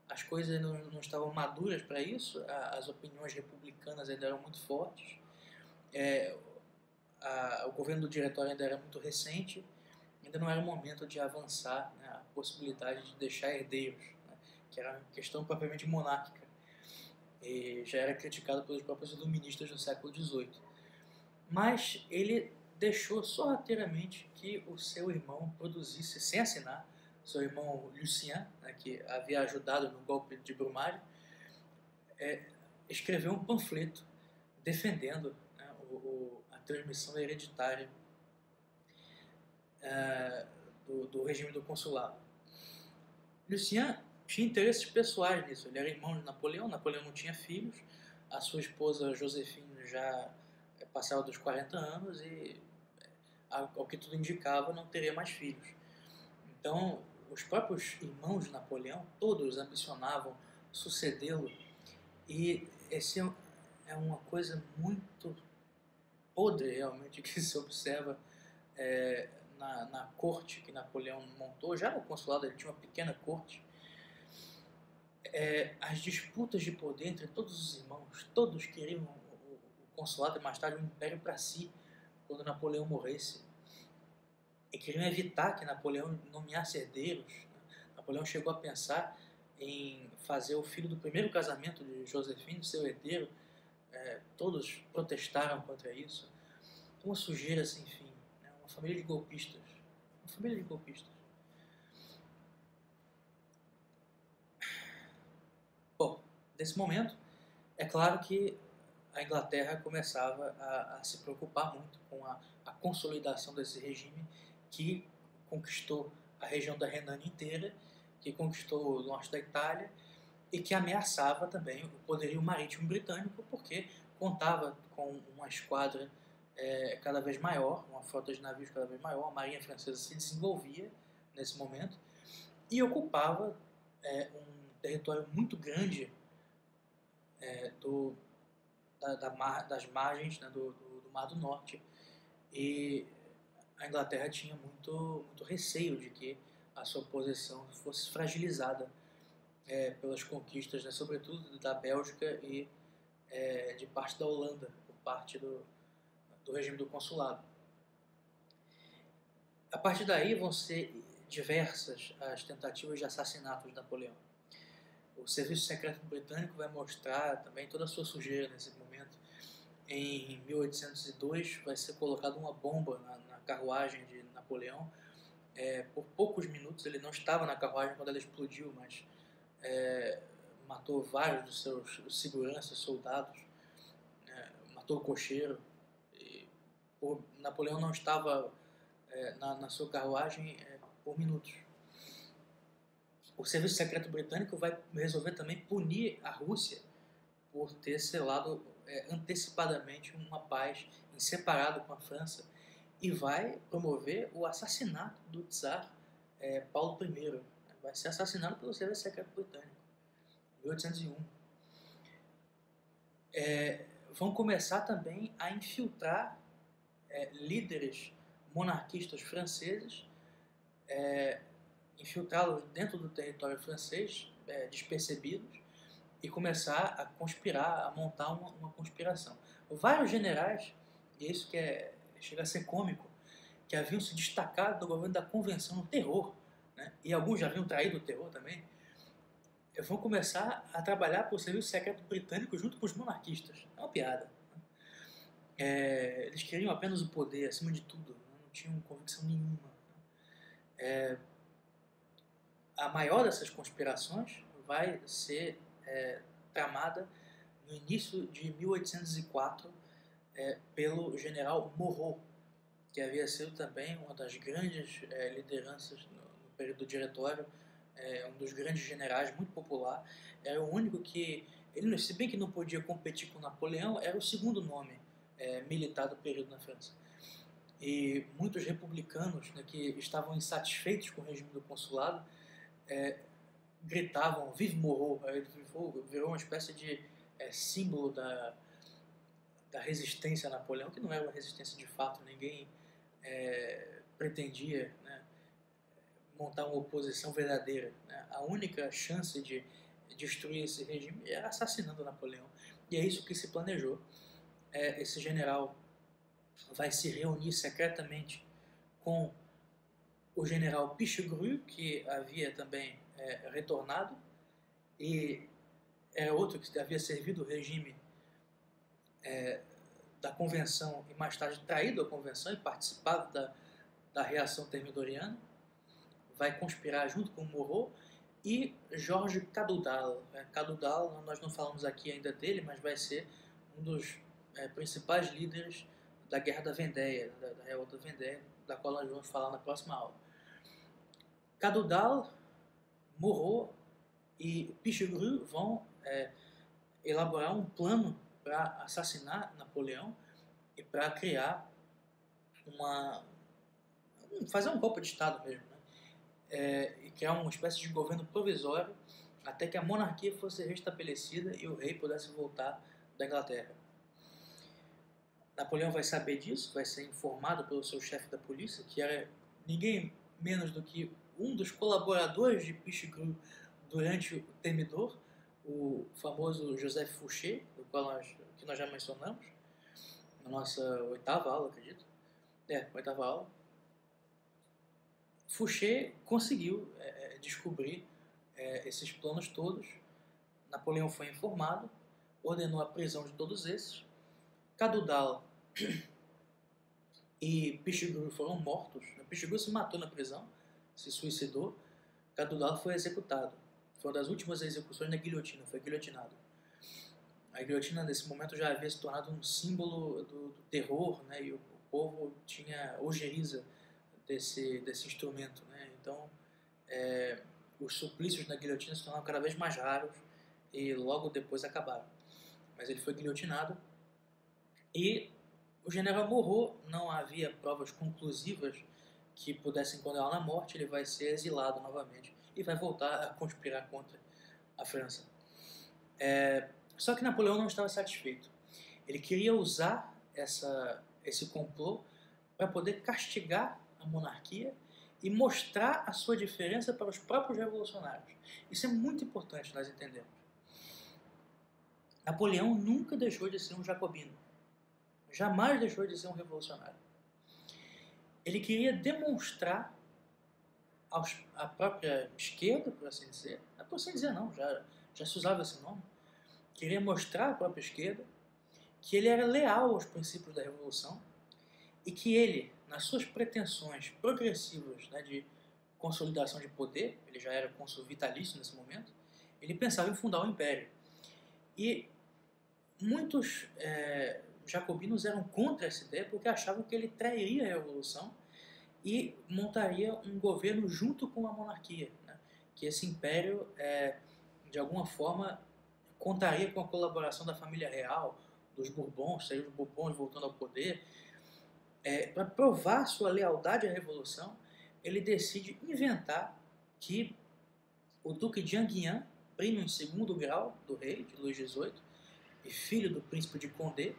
as coisas não estavam maduras para isso, as opiniões republicanas ainda eram muito fortes, o governo do diretório ainda era muito recente, ainda não era o momento de avançar, né, a possibilidade de deixar herdeiros, né, que era uma questão propriamente monárquica, e já era criticado pelos próprios iluministas do século XVIII. Mas ele deixou sorrateiramente que o seu irmão produzisse, sem assinar, seu irmão Lucien, né, que havia ajudado no golpe de Brumário, escreveu um panfleto defendendo, né, a transmissão hereditária do regime do consulado. Lucien tinha interesses pessoais nisso. Ele era irmão de Napoleão, Napoleão não tinha filhos, a sua esposa Joséphine já passava dos 40 anos e, ao que tudo indicava, não teria mais filhos. Então, os próprios irmãos de Napoleão, todos ambicionavam sucedê-lo, e esse é uma coisa muito podre, realmente, que se observa na corte que Napoleão montou. Já no consulado ele tinha uma pequena corte. As disputas de poder entre todos os irmãos, todos queriam o consulado e mais tarde o império para si, quando Napoleão morresse. E queriam evitar que Napoleão nomeasse herdeiros. Napoleão chegou a pensar em fazer o filho do primeiro casamento de Joséphine seu herdeiro. Todos protestaram contra isso. Uma sujeira sem fim, né? Uma família de golpistas. Uma família de golpistas. Bom, nesse momento, é claro que a Inglaterra começava a se preocupar muito com a consolidação desse regime que conquistou a região da Renânia inteira, que conquistou o norte da Itália e que ameaçava também o poderio marítimo britânico, porque contava com uma esquadra cada vez maior, uma frota de navios cada vez maior. A marinha francesa se desenvolvia nesse momento e ocupava um território muito grande das margens, né, do Mar do Norte, e a Inglaterra tinha muito receio de que a sua posição fosse fragilizada pelas conquistas, né, sobretudo da Bélgica e de parte da Holanda, por parte do regime do consulado. A partir daí vão ser diversas as tentativas de assassinato de Napoleão. O Serviço Secreto Britânico vai mostrar também toda a sua sujeira nesse momento. Em 1802 vai ser colocada uma bomba na carruagem de Napoleão. Por poucos minutos, ele não estava na carruagem quando ela explodiu, mas matou vários dos seus seguranças, soldados, matou o cocheiro. Napoleão não estava na sua carruagem por minutos. O Serviço Secreto Britânico vai resolver também punir a Rússia por ter selado antecipadamente uma paz em separado com a França, e vai promover o assassinato do czar Paulo I. Vai ser assassinado pelo Serviço Secreto Britânico em 1801. Vão começar também a infiltrar líderes monarquistas franceses, infiltrá-los dentro do território francês, despercebidos, e começar a conspirar, a montar uma conspiração. Vários generais, e isso que chega a ser cômico, que haviam se destacado do governo da Convenção no terror, né, e alguns já haviam traído o terror também, vão começar a trabalhar para o Serviço Secreto Britânico junto com os monarquistas. É uma piada. Eles queriam apenas o poder, acima de tudo, não tinham convicção nenhuma. A maior dessas conspirações vai ser tramada no início de 1804 pelo general Moreau, que havia sido também uma das grandes lideranças no período do Diretório, um dos grandes generais, muito popular. Era o único que, ele, se bem que não podia competir com Napoleão, era o segundo nome militar do período na França. E muitos republicanos, né, que estavam insatisfeitos com o regime do consulado, gritavam "Vive Moreau!". Ele virou uma espécie de símbolo da resistência a Napoleão, que não era uma resistência de fato. Ninguém pretendia, né, montar uma oposição verdadeira, né? A única chance de destruir esse regime era assassinando Napoleão, e é isso que se planejou. Esse general vai se reunir secretamente com o general Pichegru, que havia também retornado, e era outro que havia servido o regime da convenção e mais tarde traído a convenção e participado da reação termidoriana, vai conspirar junto com Moreau, e Jorge Cadoudal. Cadoudal, nós não falamos aqui ainda dele, mas vai ser um dos principais líderes da Guerra da Vendéia, da Revolta da Vendéia, da qual nós vamos falar na próxima aula. Cadoudal, Moreau e Pichegru vão elaborar um plano para assassinar Napoleão e para criar fazer um golpe de Estado mesmo, né? E criar uma espécie de governo provisório até que a monarquia fosse restabelecida e o rei pudesse voltar da Inglaterra. Napoleão vai saber disso, vai ser informado pelo seu chefe da polícia, que era ninguém menos do que um dos colaboradores de Pichegru durante o Thermidor, o famoso Joseph Fouché, que nós já mencionamos na nossa 8ª aula, acredito. 8ª aula. Fouché conseguiu descobrir esses planos todos. Napoleão foi informado, ordenou a prisão de todos esses. Cadoudal e Pichegru foram mortos. Pichegru se matou na prisão, se suicidou. Cadoudal foi executado. Foi uma das últimas execuções na guilhotina, foi guilhotinado. A guilhotina nesse momento já havia se tornado um símbolo do terror, né? E o povo tinha ojeriza desse instrumento, né? Então os suplícios na guilhotina se tornaram cada vez mais raros e logo depois acabaram. Mas ele foi guilhotinado e o general Moreau, não havia provas conclusivas que pudessem condená-lo na morte. Ele vai ser exilado novamente e vai voltar a conspirar contra a França. Só que Napoleão não estava satisfeito. Ele queria usar esse complô para poder castigar a monarquia e mostrar a sua diferença para os próprios revolucionários. Isso é muito importante nós entendermos. Napoleão nunca deixou de ser um jacobino. Jamais deixou de ser um revolucionário. Ele queria demonstrar à própria esquerda, por assim dizer não, já se usava esse nome, queria mostrar à própria esquerda que ele era leal aos princípios da Revolução e que ele, nas suas pretensões progressivas, né, de consolidação de poder, ele já era cônsul vitalício nesse momento, ele pensava em fundar um império. E muitos jacobinos eram contra essa ideia porque achavam que ele trairia a Revolução e montaria um governo junto com a monarquia, né? Que esse império, de alguma forma, contaria com a colaboração da família real, dos Bourbons, seria os Bourbons voltando ao poder. Para provar sua lealdade à Revolução, ele decide inventar que o Duque de Enghien, primo em segundo grau do rei, de Luís XVIII, e filho do príncipe de Condé,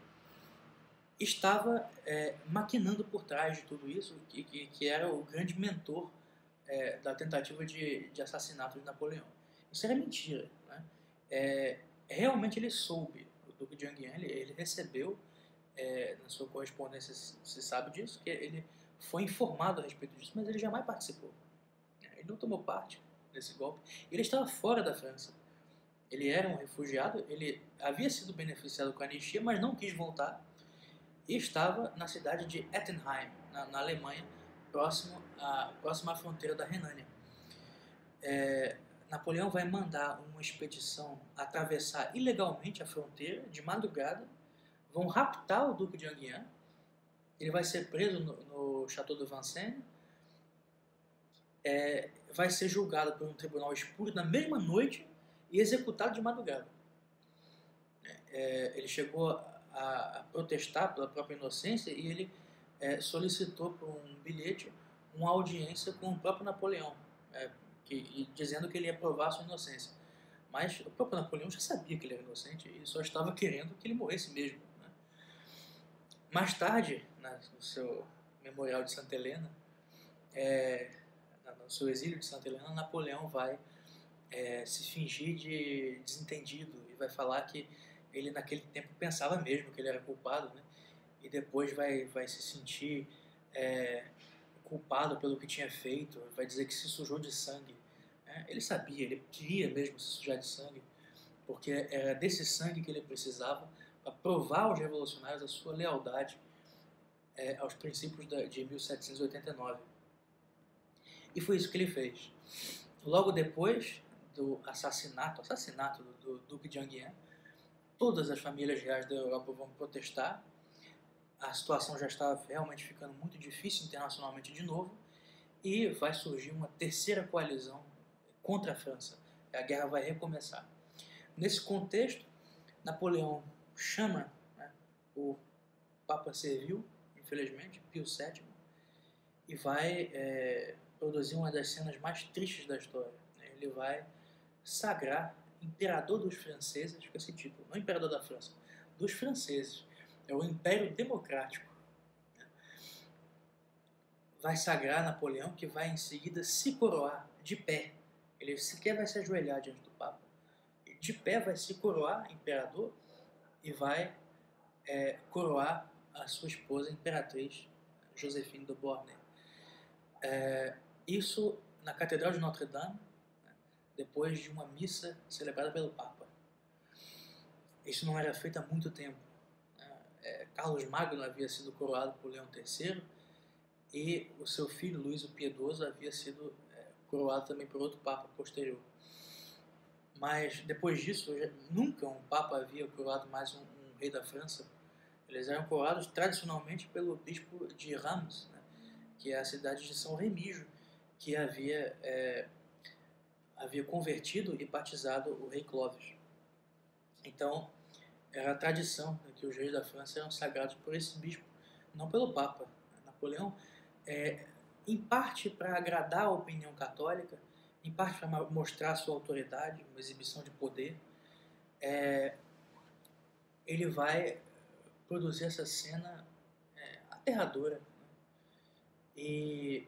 estava maquinando por trás de tudo isso, que era o grande mentor da tentativa de assassinato de Napoleão. Isso era mentira, né? Realmente ele soube, o Duque de Enghien, ele recebeu, na sua correspondência se sabe disso, que ele foi informado a respeito disso, mas ele jamais participou. Ele não tomou parte desse golpe. Ele estava fora da França. Ele era um refugiado, ele havia sido beneficiado com a anistia, mas não quis voltar, e estava na cidade de Ettenheim, na Alemanha, próxima à fronteira da Renânia. Napoleão vai mandar uma expedição atravessar ilegalmente a fronteira, de madrugada, vão raptar o Duque de Enghien, ele vai ser preso no Château de Vincennes, vai ser julgado por um tribunal espúrio na mesma noite e executado de madrugada. Ele chegou a protestar pela própria inocência e ele solicitou por um bilhete uma audiência com o próprio Napoleão, dizendo que ele ia provar sua inocência. Mas o próprio Napoleão já sabia que ele era inocente e só estava querendo que ele morresse mesmo, né? Mais tarde, no seu memorial de Santa Helena, no seu exílio de Santa Helena, Napoleão vai se fingir de desentendido e vai falar que ele naquele tempo pensava mesmo que ele era culpado, né? E depois vai se sentir culpado pelo que tinha feito, vai dizer que se sujou de sangue. Ele sabia, ele queria mesmo se sujar de sangue, porque era desse sangue que ele precisava para provar aos revolucionários a sua lealdade aos princípios de 1789. E foi isso que ele fez. Logo depois do assassinato do Duque de Enghien, todas as famílias reais da Europa vão protestar. A situação já estava realmente ficando muito difícil internacionalmente de novo, e vai surgir uma terceira coalizão contra a França. A guerra vai recomeçar. Nesse contexto, Napoleão chama, o Papa Servil, infelizmente, Pio VII, e vai produzir uma das cenas mais tristes da história. Ele vai sagrar imperador dos franceses, com esse título, não imperador da França, dos franceses. É o Império Democrático. Vai sagrar Napoleão, que vai em seguida se coroar de pé. Ele sequer vai se ajoelhar diante do Papa. De pé vai se coroar imperador e vai coroar a sua esposa, a imperatriz Joséphine de Beauharnais. Isso na Catedral de Notre-Dame, depois de uma missa celebrada pelo Papa. Isso não era feito há muito tempo. Carlos Magno havia sido coroado por Leão III e o seu filho, Luís o Piedoso, havia sido coroado também por outro Papa posterior. Mas depois disso, nunca um Papa havia coroado mais um rei da França. Eles eram coroados tradicionalmente pelo bispo de Reims, que é a cidade de São Remígio, que havia convertido e batizado o rei Clovis. Então, era a tradição que os reis da França eram sagrados por esse bispo, não pelo Papa. Napoleão, em parte para agradar a opinião católica, em parte para mostrar sua autoridade, uma exibição de poder, ele vai produzir essa cena aterradora, e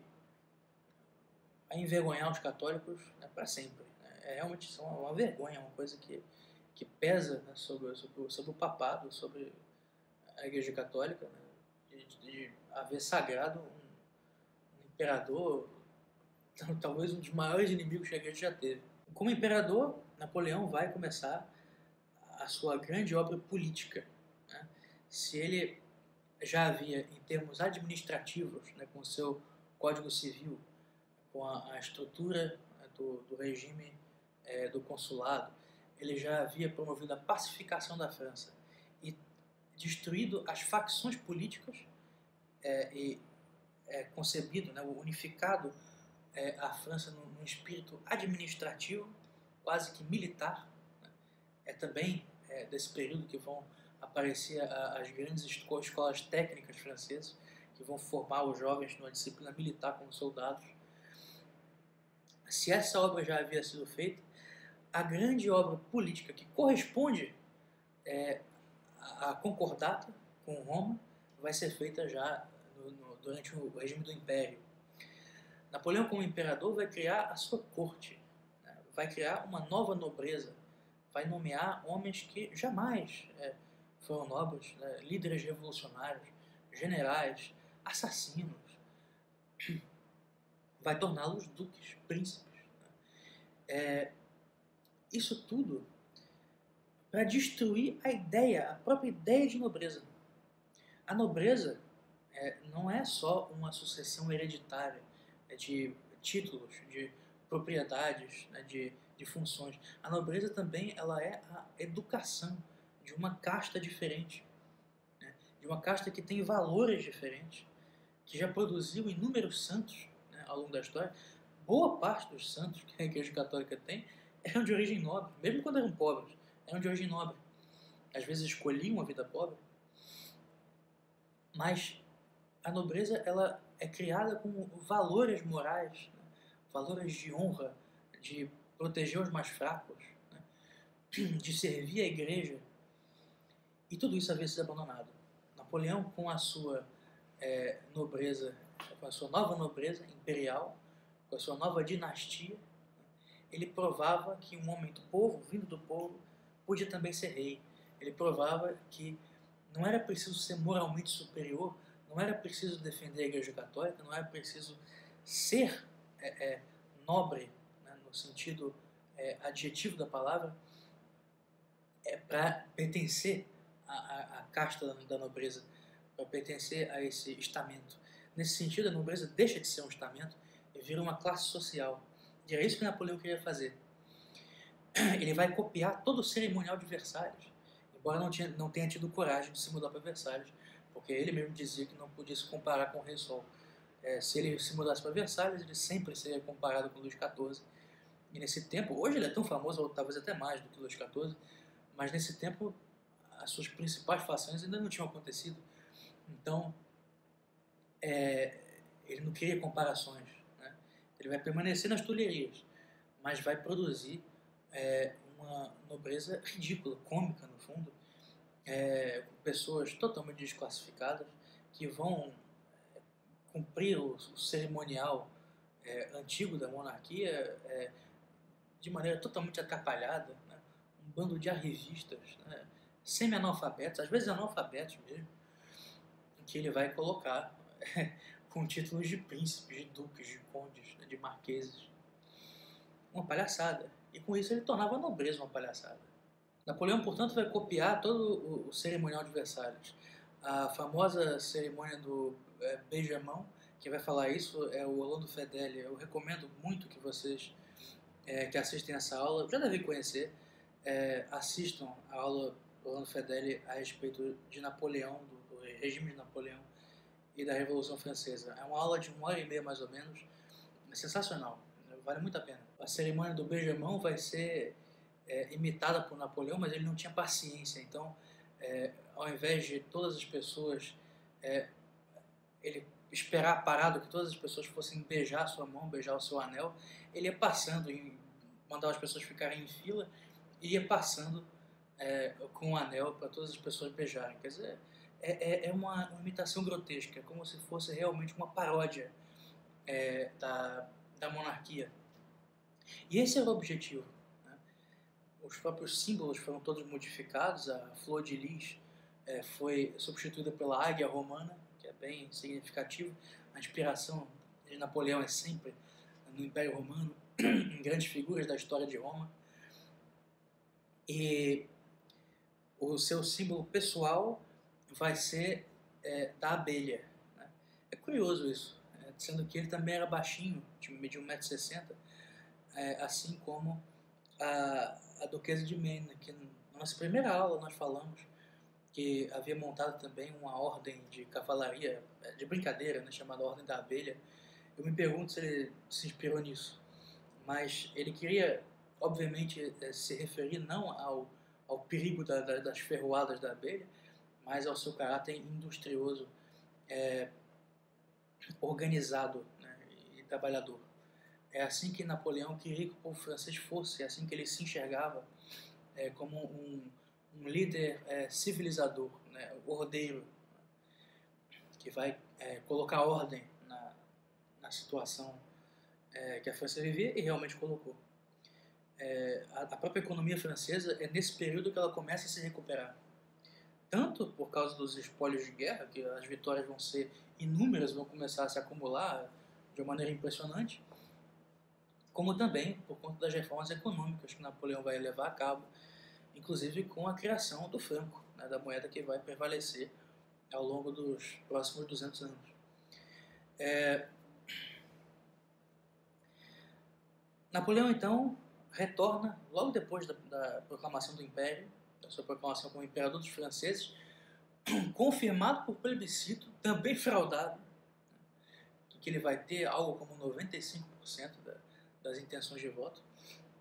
a envergonhar os católicos para sempre. Realmente uma vergonha, uma coisa que pesa sobre o papado, sobre a Igreja Católica, de haver sagrado um imperador, talvez um dos maiores inimigos que a Igreja já teve. Como imperador, Napoleão vai começar a sua grande obra política. Se ele já havia, em termos administrativos, com o seu Código Civil, com a estrutura do regime do consulado, ele já havia promovido a pacificação da França e destruído as facções políticas e concebido, unificado a França num espírito administrativo, quase que militar. É também desse período que vão aparecer as grandes escolas técnicas francesas, que vão formar os jovens numa disciplina militar como soldados. Se essa obra já havia sido feita, a grande obra política que corresponde à concordata com Roma vai ser feita já durante o regime do Império. Napoleão, como imperador, vai criar a sua corte, vai criar uma nova nobreza, vai nomear homens que jamais foram nobres, líderes revolucionários, generais, assassinos. Vai torná-los duques, príncipes. Isso tudo para destruir a própria ideia de nobreza. A nobreza não é só uma sucessão hereditária de títulos, de propriedades, de funções. A nobreza também ela é a educação de uma casta diferente, de uma casta que tem valores diferentes, que já produziu inúmeros santos ao longo da história. Boa parte dos santos que a Igreja Católica tem eram de origem nobre, mesmo quando eram pobres, eram de origem nobre. Às vezes escolhiam a vida pobre, mas a nobreza ela é criada com valores morais, valores de honra, de proteger os mais fracos, de servir a Igreja. E tudo isso havia sido abandonado. Napoleão, com a sua nobreza, com a sua nova nobreza imperial, com a sua nova dinastia, ele provava que um homem do povo, vindo do povo, podia também ser rei. Ele provava que não era preciso ser moralmente superior não era preciso defender a Igreja Católica, não era preciso ser nobre, né, no sentido adjetivo da palavra, para pertencer à casta da nobreza, para pertencer a esse estamento. Nesse sentido, a nobreza deixa de ser um estamento e vira uma classe social. E é isso que Napoleão queria fazer. Ele vai copiar todo o cerimonial de Versalhes, embora não tenha tido coragem de se mudar para Versalhes, porque ele mesmo dizia que não podia se comparar com o Rei Sol. Se ele se mudasse para Versalhes, ele sempre seria comparado com Luís XIV. E nesse tempo, hoje ele é tão famoso, ou talvez até mais do que Luís XIV, mas nesse tempo as suas principais façanhas ainda não tinham acontecido. Então, ele não queria comparações, né? Ele vai permanecer nas tulherias, mas vai produzir uma nobreza ridícula, cômica no fundo, com pessoas totalmente desclassificadas que vão cumprir o cerimonial antigo da monarquia de maneira totalmente atrapalhada, né? Um bando de arrivistas, né? Semi-analfabetos, às vezes analfabetos mesmo, que ele vai colocar com títulos de príncipes, de duques, de condes, né? De marqueses. Uma palhaçada. E com isso ele tornava a nobreza uma palhaçada. Napoleão, portanto, vai copiar todo o cerimonial de Versalhes. A famosa cerimônia do beijamão, quem vai falar isso é o Orlando Fedeli. Eu recomendo muito que vocês que assistem essa aula, já devem conhecer, assistam a aula do Orlando Fedeli a respeito de Napoleão, do regime de Napoleão e da Revolução Francesa. É uma aula de 1h30 mais ou menos, é sensacional, vale muito a pena. A cerimônia do beijamão vai ser imitada por Napoleão, mas ele não tinha paciência, então ao invés de todas as pessoas ele esperar parado que todas as pessoas fossem beijar a sua mão, beijar o seu anel, ele ia passando, mandava as pessoas ficarem em fila e ia passando com o anel para todas as pessoas beijarem. Quer dizer, é uma imitação grotesca, como se fosse realmente uma paródia da monarquia. E esse era o objetivo, né? Os próprios símbolos foram todos modificados, a flor de lis foi substituída pela águia romana, que é bem significativo. A inspiração de Napoleão é sempre no Império Romano, em grandes figuras da história de Roma. E o seu símbolo pessoal vai ser da abelha, né? É curioso isso, sendo que ele também era baixinho, media 1,60 m, assim como a Duquesa de Maine, que na nossa primeira aula nós falamos que havia montado também uma ordem de cavalaria, de brincadeira, né, chamada Ordem da Abelha. Eu me pergunto se ele se inspirou nisso, mas ele queria, obviamente, se referir não ao perigo das ferroadas da abelha, mas ao seu caráter industrioso, organizado, né, e trabalhador. É assim que Napoleão queria que o povo francês fosse, é assim que ele se enxergava como um líder civilizador, né, ordeiro, que vai colocar ordem na situação que a França vivia, e realmente colocou. A própria economia francesa é nesse período que ela começa a se recuperar. Tanto por causa dos espólios de guerra, que as vitórias vão ser inúmeras, vão começar a se acumular de uma maneira impressionante, como também por conta das reformas econômicas que Napoleão vai levar a cabo, inclusive com a criação do franco, né, da moeda que vai prevalecer ao longo dos próximos 200 anos. Napoleão, então, retorna logo depois da proclamação do Império, da sua proclamação como Imperador dos Franceses, confirmado por plebiscito, também fraudado, que ele vai ter algo como 95% das intenções de voto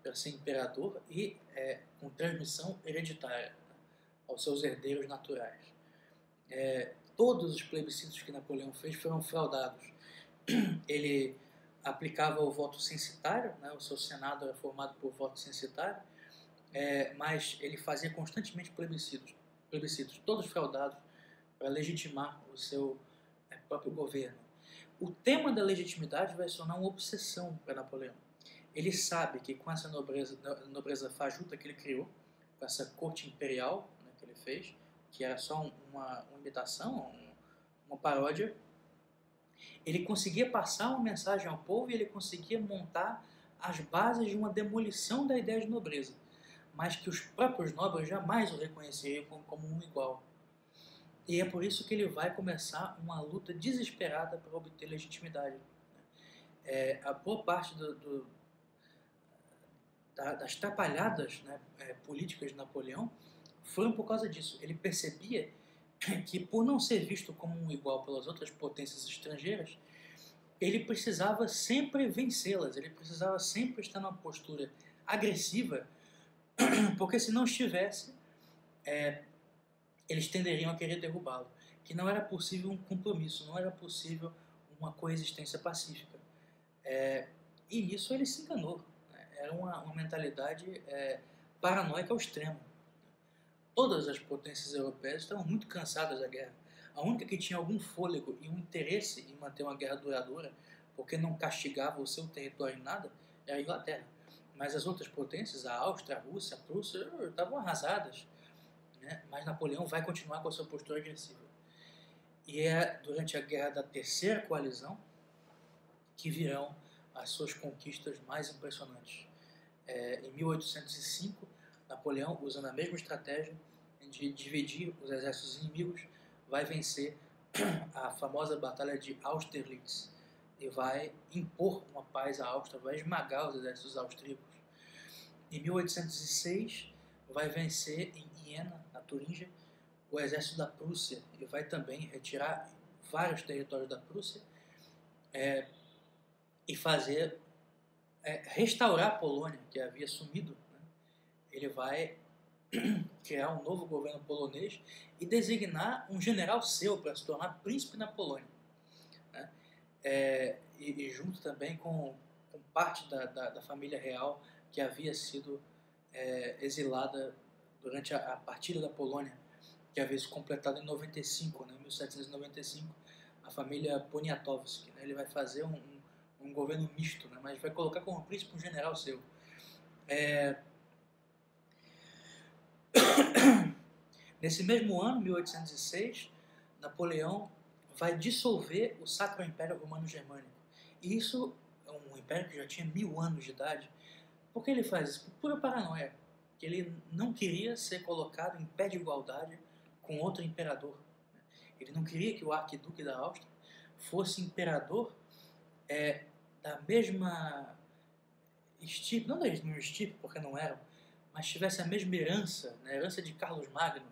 para ser imperador e com transmissão hereditária, né, aos seus herdeiros naturais. Todos os plebiscitos que Napoleão fez foram fraudados. Ele aplicava o voto censitário, né, o seu Senado era formado por voto censitário, mas ele fazia constantemente plebiscitos, todos fraudados, para legitimar o seu próprio governo. O tema da legitimidade vai se tornar uma obsessão para Napoleão. Ele sabe que com essa nobreza fajuta que ele criou, com essa corte imperial, né, que ele fez, que era só uma imitação, uma paródia, ele conseguia passar uma mensagem ao povo e ele conseguia montar as bases de uma demolição da ideia de nobreza, mas que os próprios nobres jamais o reconheceriam como um igual. E é por isso que ele vai começar uma luta desesperada para obter legitimidade. A boa parte das trapalhadas, né, políticas de Napoleão foram por causa disso. Ele percebia que, por não ser visto como um igual pelas outras potências estrangeiras, ele precisava sempre vencê-las, ele precisava sempre estar numa postura agressiva, porque se não estivesse, eles tenderiam a querer derrubá-lo. Que não era possível um compromisso, não era possível uma coexistência pacífica. E nisso ele se enganou. Era uma mentalidade paranoica ao extremo. Todas as potências europeias estavam muito cansadas da guerra. A única que tinha algum fôlego e um interesse em manter uma guerra duradoura, porque não castigava o seu território em nada, era a Inglaterra. Mas as outras potências, a Áustria, a Rússia, a Prússia, estavam arrasadas. Né? Mas Napoleão vai continuar com a sua postura agressiva. E é durante a Guerra da Terceira Coalizão que virão as suas conquistas mais impressionantes. Em 1805, Napoleão, usando a mesma estratégia de dividir os exércitos inimigos, vai vencer a famosa Batalha de Austerlitz e vai impor uma paz à Áustria, vai esmagar os exércitos austríacos. Em 1806, vai vencer em Iena, na Turíngia, o exército da Prússia e vai também retirar vários territórios da Prússia e fazer restaurar a Polônia, que havia sumido. Né? Ele vai criar um novo governo polonês e designar um general seu para se tornar príncipe na Polônia. Né? E junto também com parte da família real que havia sido exilada durante a partida da Polônia, que havia se completado em 95, né, 1795, a família Poniatowski. Né? Ele vai fazer um governo misto, né? Mas vai colocar como príncipe um general seu. Nesse mesmo ano, 1806, Napoleão vai dissolver o Sacro Império Romano-Germânico. E isso é um império que já tinha 1000 anos de idade. Por que ele faz isso? Por pura paranoia. Que ele não queria ser colocado em pé de igualdade com outro imperador. Ele não queria que o arquiduque da Áustria fosse imperador da mesma estirpe, não da mesma estirpe, porque não eram, mas tivesse a mesma herança, né, a herança de Carlos Magno,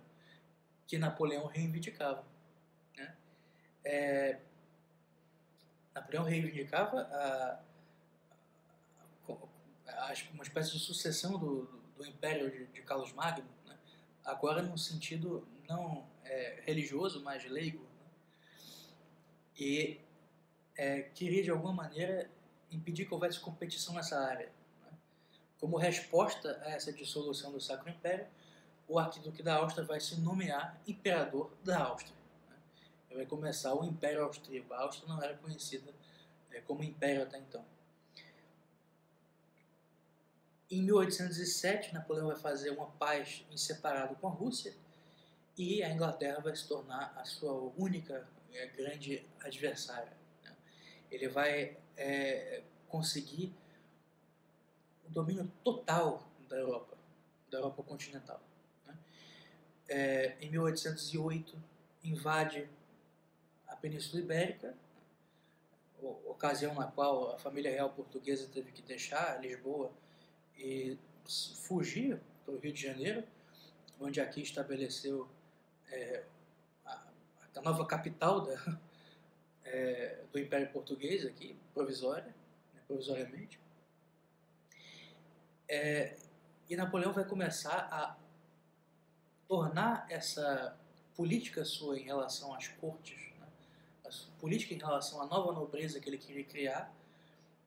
que Napoleão reivindicava. Né? Napoleão reivindicava uma espécie de sucessão do império de Carlos Magno, né? Agora num sentido não religioso, mas leigo. Né? E queria de alguma maneira impedir que houvesse competição nessa área. Né? Como resposta a essa dissolução do Sacro Império, o arquiduque da Áustria vai se nomear imperador da Áustria. Né? Vai começar o Império Austríaco. A Áustria não era conhecida como império até então. Em 1807, Napoleão vai fazer uma paz em separado com a Rússia e a Inglaterra vai se tornar a sua única grande adversária. Né? Ele vai conseguir o domínio total da Europa continental. Né? Em 1808, invade a Península Ibérica, ocasião na qual a família real portuguesa teve que deixar Lisboa e fugir para o Rio de Janeiro, onde aqui estabeleceu a nova capital do Império Português, aqui, provisoriamente. E Napoleão vai começar a tornar essa política sua em relação às cortes, né, a política em relação à nova nobreza que ele queria criar,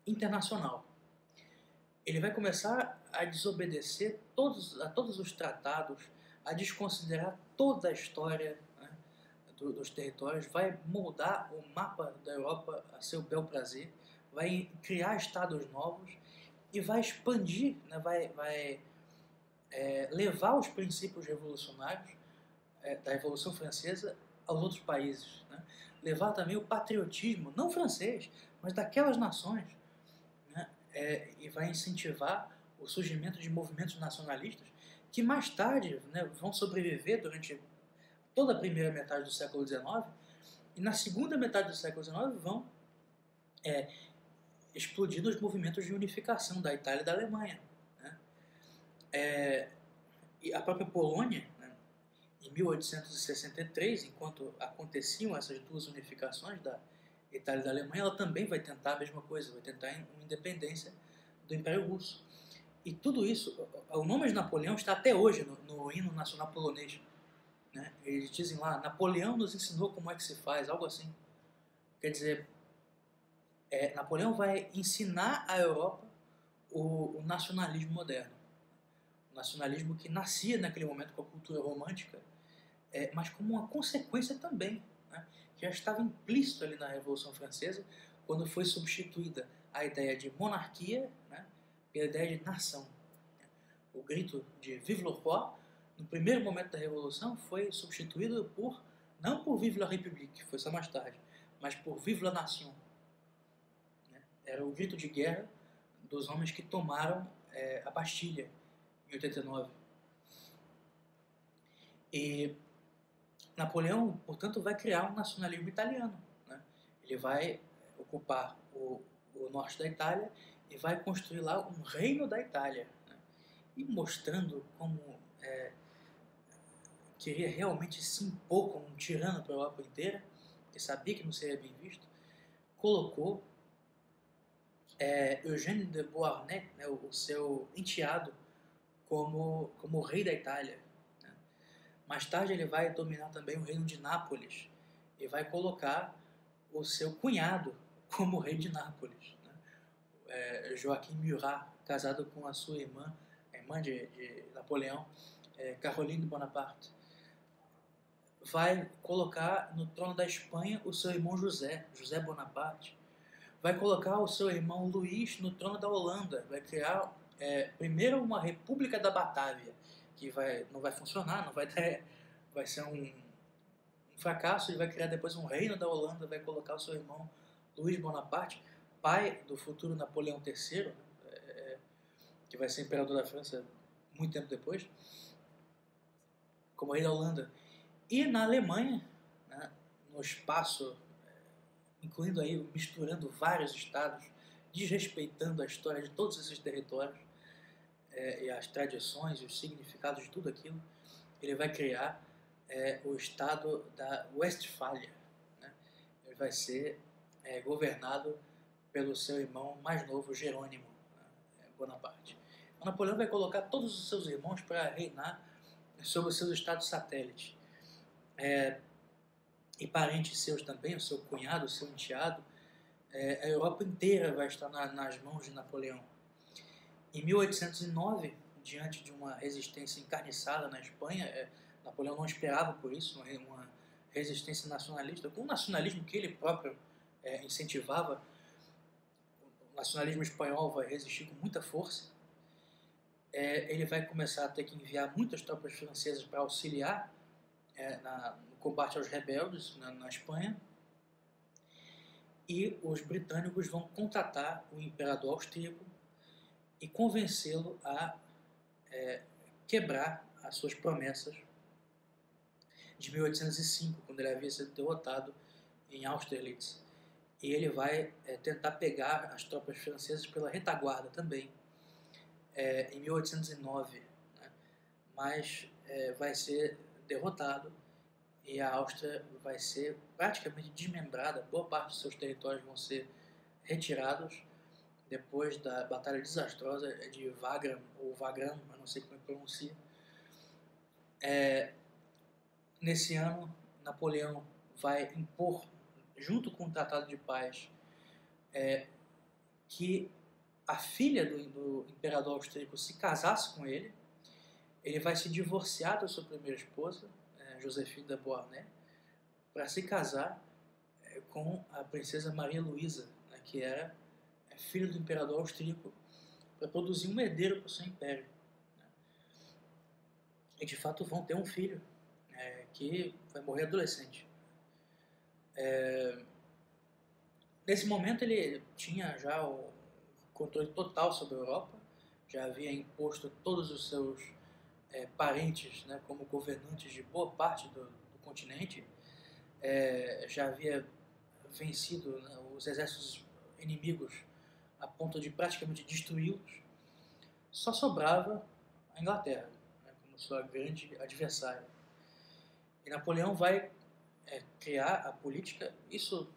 internacional. Ele vai começar a desobedecer a todos os tratados, a desconsiderar toda a história, né, dos territórios, vai moldar o mapa da Europa a seu bel prazer, vai criar estados novos e vai expandir, né, vai levar os princípios revolucionários da Revolução Francesa aos outros países. Né? levar também o patriotismo, não francês, mas daquelas nações, né? E vai incentivar o surgimento de movimentos nacionalistas que mais tarde, né, vão sobreviver durante toda a primeira metade do século XIX e na segunda metade do século XIX vão explodir nos movimentos de unificação da Itália e da Alemanha, né? E a própria Polônia, né, em 1863, enquanto aconteciam essas duas unificações da Itália e da Alemanha, ela também vai tentar a mesma coisa, vai tentar uma independência do Império Russo. E tudo isso, o nome de Napoleão está até hoje no hino nacional polonês, né? Eles dizem lá, Napoleão nos ensinou como é que se faz, algo assim. Quer dizer, Napoleão vai ensinar à Europa o nacionalismo moderno. O nacionalismo que nascia naquele momento com a cultura romântica, mas como uma consequência também, né, que já estava implícito ali na Revolução Francesa, quando foi substituída a ideia de monarquia, né, pela ideia de nação. O grito de Vive le roi, no primeiro momento da Revolução, foi substituído não por Vive la République, que foi só mais tarde, mas por Vive la Nation. Era o grito de guerra dos homens que tomaram a Bastilha em 89. E Napoleão, portanto, vai criar um nacionalismo italiano, né? Ele vai ocupar o norte da Itália e vai construir lá um reino da Itália, né? E mostrando como queria realmente se impor como um tirano para a Europa inteira, porque sabia que não seria bem visto, colocou Eugène de Beauharnais, né, o seu enteado, como rei da Itália, né? Mais tarde ele vai dominar também o reino de Nápoles e vai colocar o seu cunhado como rei de Nápoles, né? Joaquim Murat, casado com a sua irmã, a irmã de Napoleão, Caroline Bonaparte. Vai colocar no trono da Espanha o seu irmão José Bonaparte. Vai colocar o seu irmão Luís no trono da Holanda. Vai criar primeiro uma República da Batávia, que não vai funcionar, vai ser um fracasso. Ele vai criar depois um reino da Holanda, vai colocar o seu irmão Luís Bonaparte, pai do futuro Napoleão III, que vai ser imperador da França muito tempo depois, como rei da Holanda. E na Alemanha, né, no espaço, incluindo aí, misturando vários estados, desrespeitando a história de todos esses territórios, e as tradições e os significados de tudo aquilo, ele vai criar o estado da Westfália, né? Ele vai ser governado pelo seu irmão mais novo, Jerônimo, né, Bonaparte. O Napoleão vai colocar todos os seus irmãos para reinar sobre os seus estados satélites. E parentes seus também, o seu cunhado, o seu enteado, a Europa inteira vai estar nas mãos de Napoleão. Em 1809, diante de uma resistência encarniçada na Espanha, Napoleão não esperava por isso, uma resistência nacionalista, com o nacionalismo que ele próprio incentivava. O nacionalismo espanhol vai resistir com muita força. Ele vai começar a ter que enviar muitas tropas francesas para auxiliar no combate aos rebeldes na Espanha, e os britânicos vão contratar o imperador austríaco e convencê-lo a quebrar as suas promessas de 1805, quando ele havia sido derrotado em Austerlitz. E ele vai tentar pegar as tropas francesas pela retaguarda também, em 1809, né? Mas vai ser derrotado e a Áustria vai ser praticamente desmembrada. Boa parte dos seus territórios vão ser retirados depois da batalha desastrosa de Wagram, ou Wagram, eu não sei como é que pronuncia. Nesse ano, Napoleão vai impor, junto com o Tratado de Paz, que a filha do imperador austríaco se casasse com ele. Ele vai se divorciar da sua primeira esposa, Joséphine de Beauharnais, para se casar com a princesa Maria Luísa, né, que era filha do imperador austríaco, para produzir um herdeiro para o seu império, né? E de fato vão ter um filho que vai morrer adolescente. Nesse momento ele tinha já o controle total sobre a Europa, já havia imposto todos os seus parentes, né, como governantes de boa parte do continente, já havia vencido, né, os exércitos inimigos a ponto de praticamente destruí-los. Só sobrava a Inglaterra, né, como sua grande adversária. E Napoleão vai criar a política, isso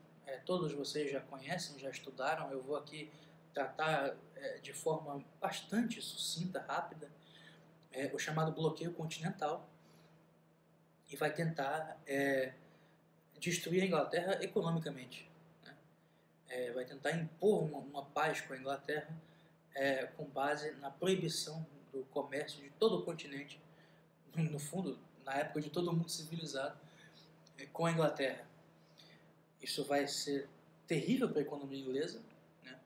todos vocês já conhecem, já estudaram, eu vou aqui tratar de forma bastante sucinta, rápida, o chamado bloqueio continental, e vai tentar destruir a Inglaterra economicamente, né? Vai tentar impor uma paz com a Inglaterra com base na proibição do comércio de todo o continente, no fundo, na época de todo mundo civilizado, com a Inglaterra. Isso vai ser terrível para a economia inglesa, né?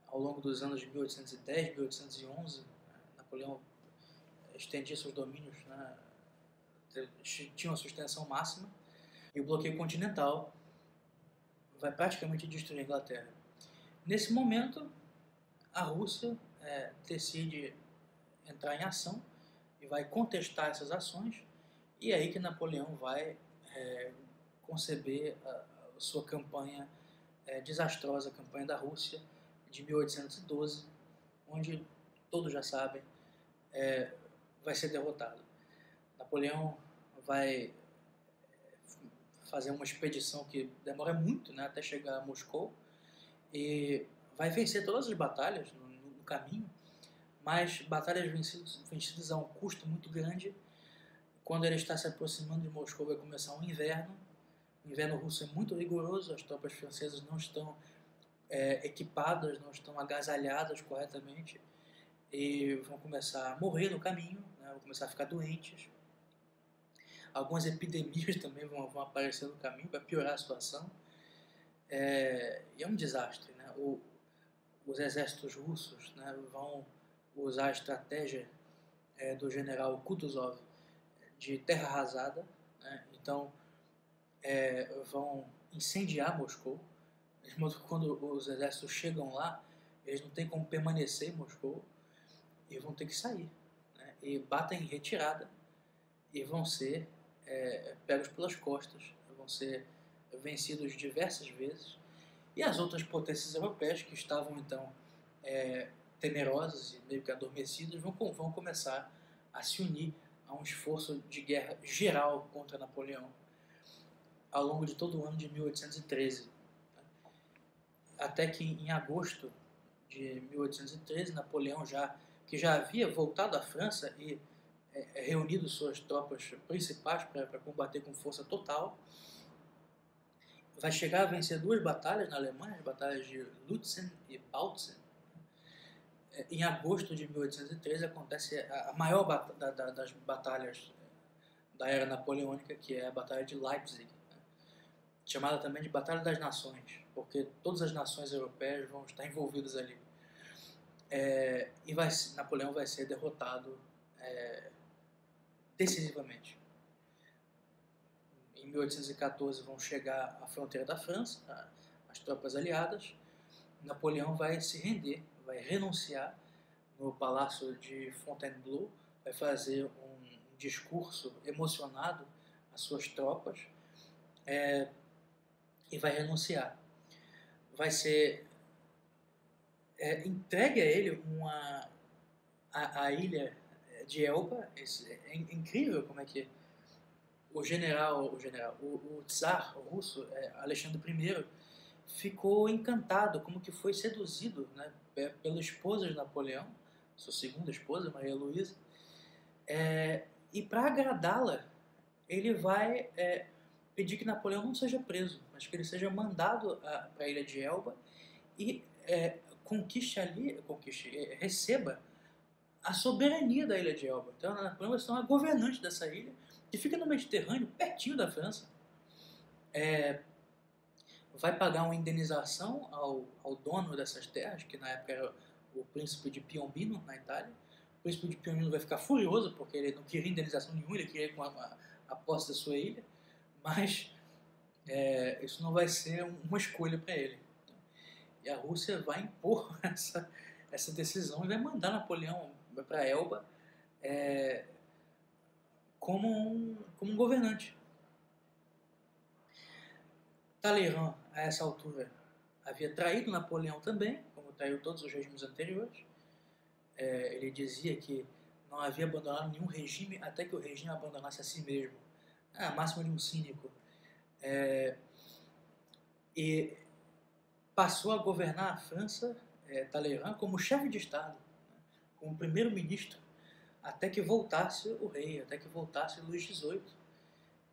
Ao longo dos anos de 1810, 1811, Napoleão estendia seus domínios, né? Tinha uma sustentação máxima, e o bloqueio continental vai praticamente destruir a Inglaterra. Nesse momento, a Rússia decide entrar em ação e vai contestar essas ações, e é aí que Napoleão vai conceber a sua campanha desastrosa, a campanha da Rússia de 1812, onde todos já sabem, vai ser derrotado. Napoleão vai fazer uma expedição que demora muito, né, até chegar a Moscou, e vai vencer todas as batalhas no caminho, mas batalhas vencidas a um custo muito grande. Quando ele está se aproximando de Moscou, vai começar um inverno. O inverno russo é muito rigoroso, as tropas francesas não estão equipadas, não estão agasalhadas corretamente, e vão começar a morrer no caminho, né, vão começar a ficar doentes. Algumas epidemias também vão aparecer no caminho para piorar a situação. E é um desastre, né? Os exércitos russos, né, vão usar a estratégia do general Kutuzov de terra arrasada, né? Então vão incendiar Moscou. De modo que quando os exércitos chegam lá, eles não têm como permanecer em Moscou e vão ter que sair, né? E batem em retirada e vão ser pegos pelas costas, vão ser vencidos diversas vezes, e as outras potências europeias que estavam então temerosas e meio que adormecidas vão começar a se unir a um esforço de guerra geral contra Napoleão ao longo de todo o ano de 1813, até que em agosto de 1813 Napoleão, que já havia voltado à França e reunido suas tropas principais para combater com força total, vai chegar a vencer 2 batalhas na Alemanha, as batalhas de Lutzen e Bautzen. Em agosto de 1813 acontece a maior das batalhas da era napoleônica, que é a Batalha de Leipzig, né? Chamada também de Batalha das Nações, porque todas as nações europeias vão estar envolvidas ali. E Napoleão vai ser derrotado decisivamente. Em 1814 vão chegar à fronteira da França, as tropas aliadas. Napoleão vai se render, vai renunciar no Palácio de Fontainebleau, vai fazer um discurso emocionado às suas tropas e vai renunciar. Vai ser entregue a ele a ilha de Elba. É incrível como é que o czar russo, Alexandre I, ficou encantado, como que foi seduzido, né, pela esposa de Napoleão, sua segunda esposa, Maria Luísa, e para agradá-la, ele vai pedir que Napoleão não seja preso, mas que ele seja mandado para a ilha de Elba e receba a soberania da ilha de Elba. Então, Napoleão vai ser uma governante dessa ilha, que fica no Mediterrâneo, pertinho da França. Vai pagar uma indenização ao dono dessas terras, que na época era o príncipe de Piombino, na Itália. O príncipe de Piombino vai ficar furioso, porque ele não queria indenização nenhuma, ele queria com a posse da sua ilha, mas isso não vai ser uma escolha para ele. E a Rússia vai impor essa decisão e vai mandar Napoleão para Elba como um governante. Talleyrand, a essa altura, havia traído Napoleão também, como traiu todos os regimes anteriores. Ele dizia que não havia abandonado nenhum regime até que o regime abandonasse a si mesmo. A máxima de um cínico. E passou a governar a França, Talleyrand, como chefe de Estado, né, como primeiro-ministro, até que voltasse o rei, até que voltasse Luís XVIII.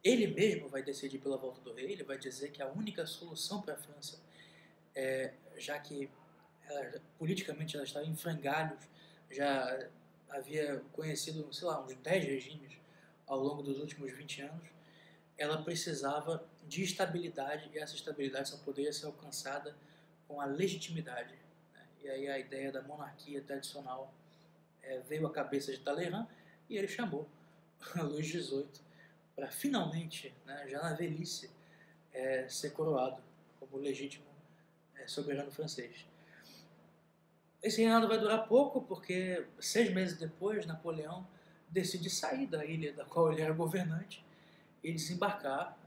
Ele mesmo vai decidir pela volta do rei, ele vai dizer que a única solução para a França, já que politicamente ela estava em frangalhos, já havia conhecido, sei lá, uns 10 regimes ao longo dos últimos 20 anos, ela precisava de estabilidade, e essa estabilidade só poderia ser alcançada com a legitimidade, né? E aí a ideia da monarquia tradicional veio à cabeça de Talleyrand, e ele chamou Luís XVIII para finalmente, né, já na velhice, ser coroado como legítimo soberano francês. Esse reinado vai durar pouco, porque 6 meses depois, Napoleão decide sair da ilha da qual ele era governante e desembarcar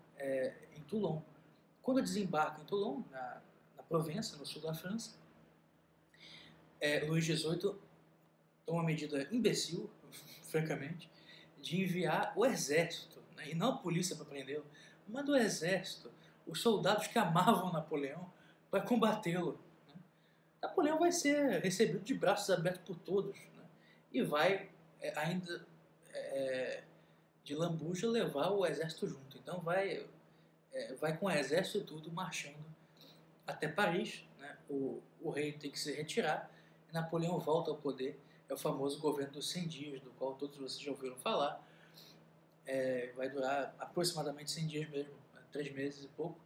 em Toulon. Quando desembarca em Toulon, na Provença, no sul da França, Luís XVIII toma uma medida imbecil, francamente, de enviar o exército, né, e não a polícia para prendê-lo, mas o exército, os soldados que amavam Napoleão, para combatê-lo. Né. Napoleão vai ser recebido de braços abertos por todos, né, e vai ainda de lambuja levar o exército junto. Então vai com o exército e tudo marchando até Paris. Né? O rei tem que se retirar e Napoleão volta ao poder. É o famoso governo dos 100 dias, do qual todos vocês já ouviram falar. Vai durar aproximadamente 100 dias mesmo, 3 meses e pouco.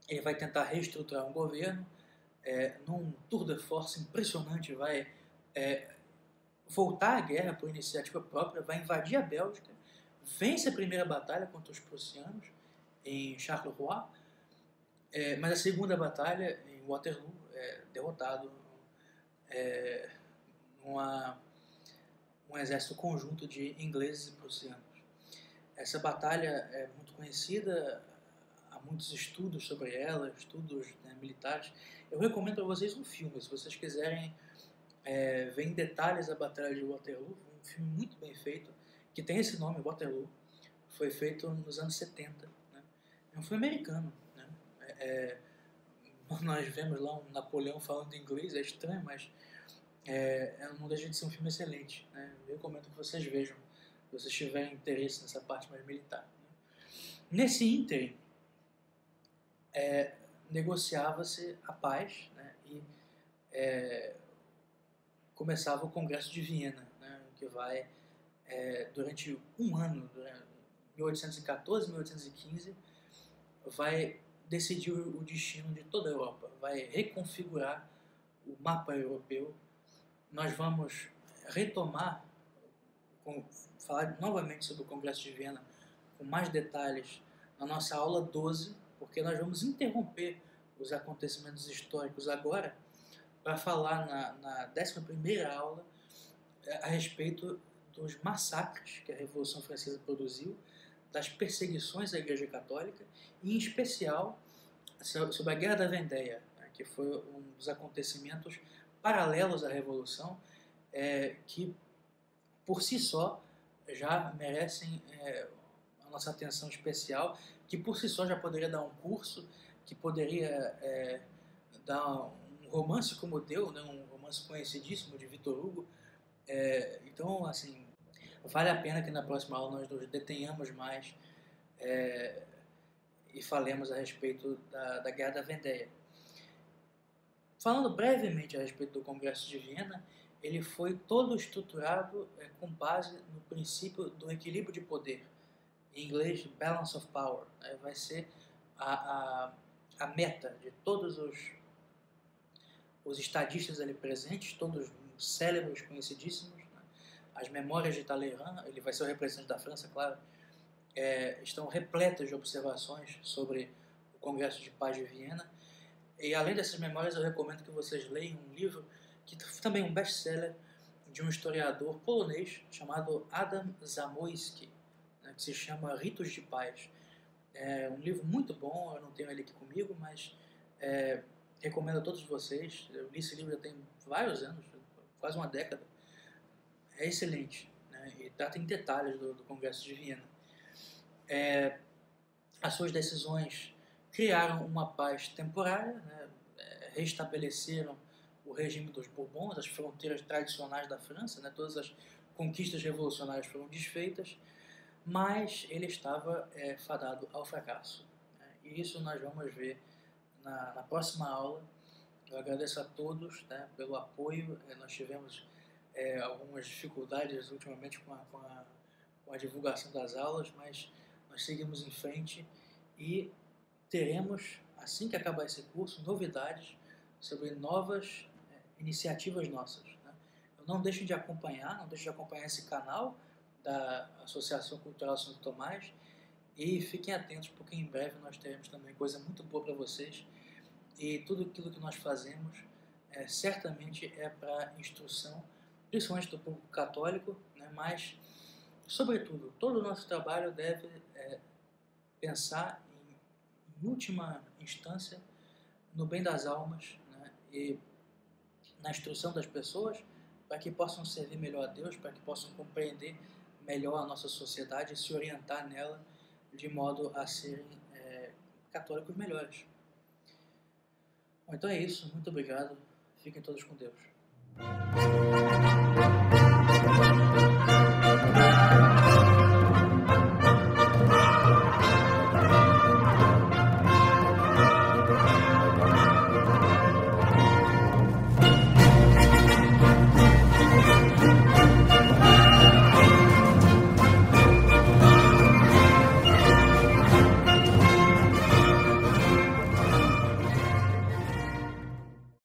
Ele vai tentar reestruturar um governo, num tour de force impressionante, vai voltar à guerra por iniciativa própria, vai invadir a Bélgica, vence a primeira batalha contra os prussianos em Charleroi, mas a segunda batalha em Waterloo é derrotado um exército conjunto de ingleses e prussianos. Essa batalha é muito conhecida, há muitos estudos sobre ela, estudos, né, militares. Eu recomendo para vocês um filme, se vocês quiserem ver em detalhes a Batalha de Waterloo, um filme muito bem feito, que tem esse nome, Waterloo, foi feito nos anos 70. Né? É um filme americano. Né? Nós vemos lá um Napoleão falando inglês, é estranho, mas não deixa de ser um filme excelente. Né? Eu recomendo que vocês vejam, se vocês tiverem interesse nessa parte mais militar. Né? Nesse ínterim, negociava-se a paz, né? E começava o Congresso de Viena, né? Que vai, durante um ano, 1814, 1815, vai decidir o destino de toda a Europa, vai reconfigurar o mapa europeu. Nós vamos retomar, falar novamente sobre o Congresso de Viena com mais detalhes na nossa aula 12, porque nós vamos interromper os acontecimentos históricos agora para falar na 11ª aula a respeito dos massacres que a Revolução Francesa produziu, das perseguições à Igreja Católica e, em especial, sobre a Guerra da Vendéia, né, que foi um dos acontecimentos paralelos à Revolução, que, por si só, já merecem a nossa atenção especial, que por si só já poderia dar um curso, que poderia dar um romance como deu, né, um romance conhecidíssimo de Victor Hugo. Então, assim, vale a pena que na próxima aula nós nos detenhamos mais e falemos a respeito da Guerra da Vendéia. Falando brevemente a respeito do Congresso de Viena, ele foi todo estruturado com base no princípio do equilíbrio de poder. Em inglês, balance of power. Vai ser a meta de todos os estadistas ali presentes, todos célebres, conhecidíssimos. Né? As memórias de Talleyrand, ele vai ser o representante da França, claro. estão repletas de observações sobre o Congresso de Paz de Viena. E além dessas memórias, eu recomendo que vocês leiam um livro que também é um best-seller de um historiador polonês chamado Adam Zamoyski, né, que se chama Ritos de Paz. É um livro muito bom, eu não tenho ele aqui comigo, mas recomendo a todos vocês. Eu li esse livro já tem vários anos, quase uma década. É excelente, né, e trata em detalhes do Congresso de Viena. As suas decisões criaram uma paz temporária, né, restabeleceram o regime dos Bourbons, as fronteiras tradicionais da França, né, todas as conquistas revolucionárias foram desfeitas, mas ele estava fadado ao fracasso. Né, e isso nós vamos ver na próxima aula. Eu agradeço a todos, né, pelo apoio. Nós tivemos algumas dificuldades ultimamente com a divulgação das aulas, mas nós seguimos em frente e teremos, assim que acabar esse curso, novidades sobre novas iniciativas nossas. Né? Não deixem de acompanhar esse canal da Associação Cultural Santo Tomás e fiquem atentos, porque em breve nós teremos também coisa muito boa para vocês, e tudo aquilo que nós fazemos certamente é para instrução, principalmente do público católico, né? Mas, sobretudo, todo o nosso trabalho deve pensar em última instância no bem das almas, né? E na instrução das pessoas, para que possam servir melhor a Deus, para que possam compreender melhor a nossa sociedade e se orientar nela de modo a serem católicos melhores. Bom, então é isso, muito obrigado, fiquem todos com Deus.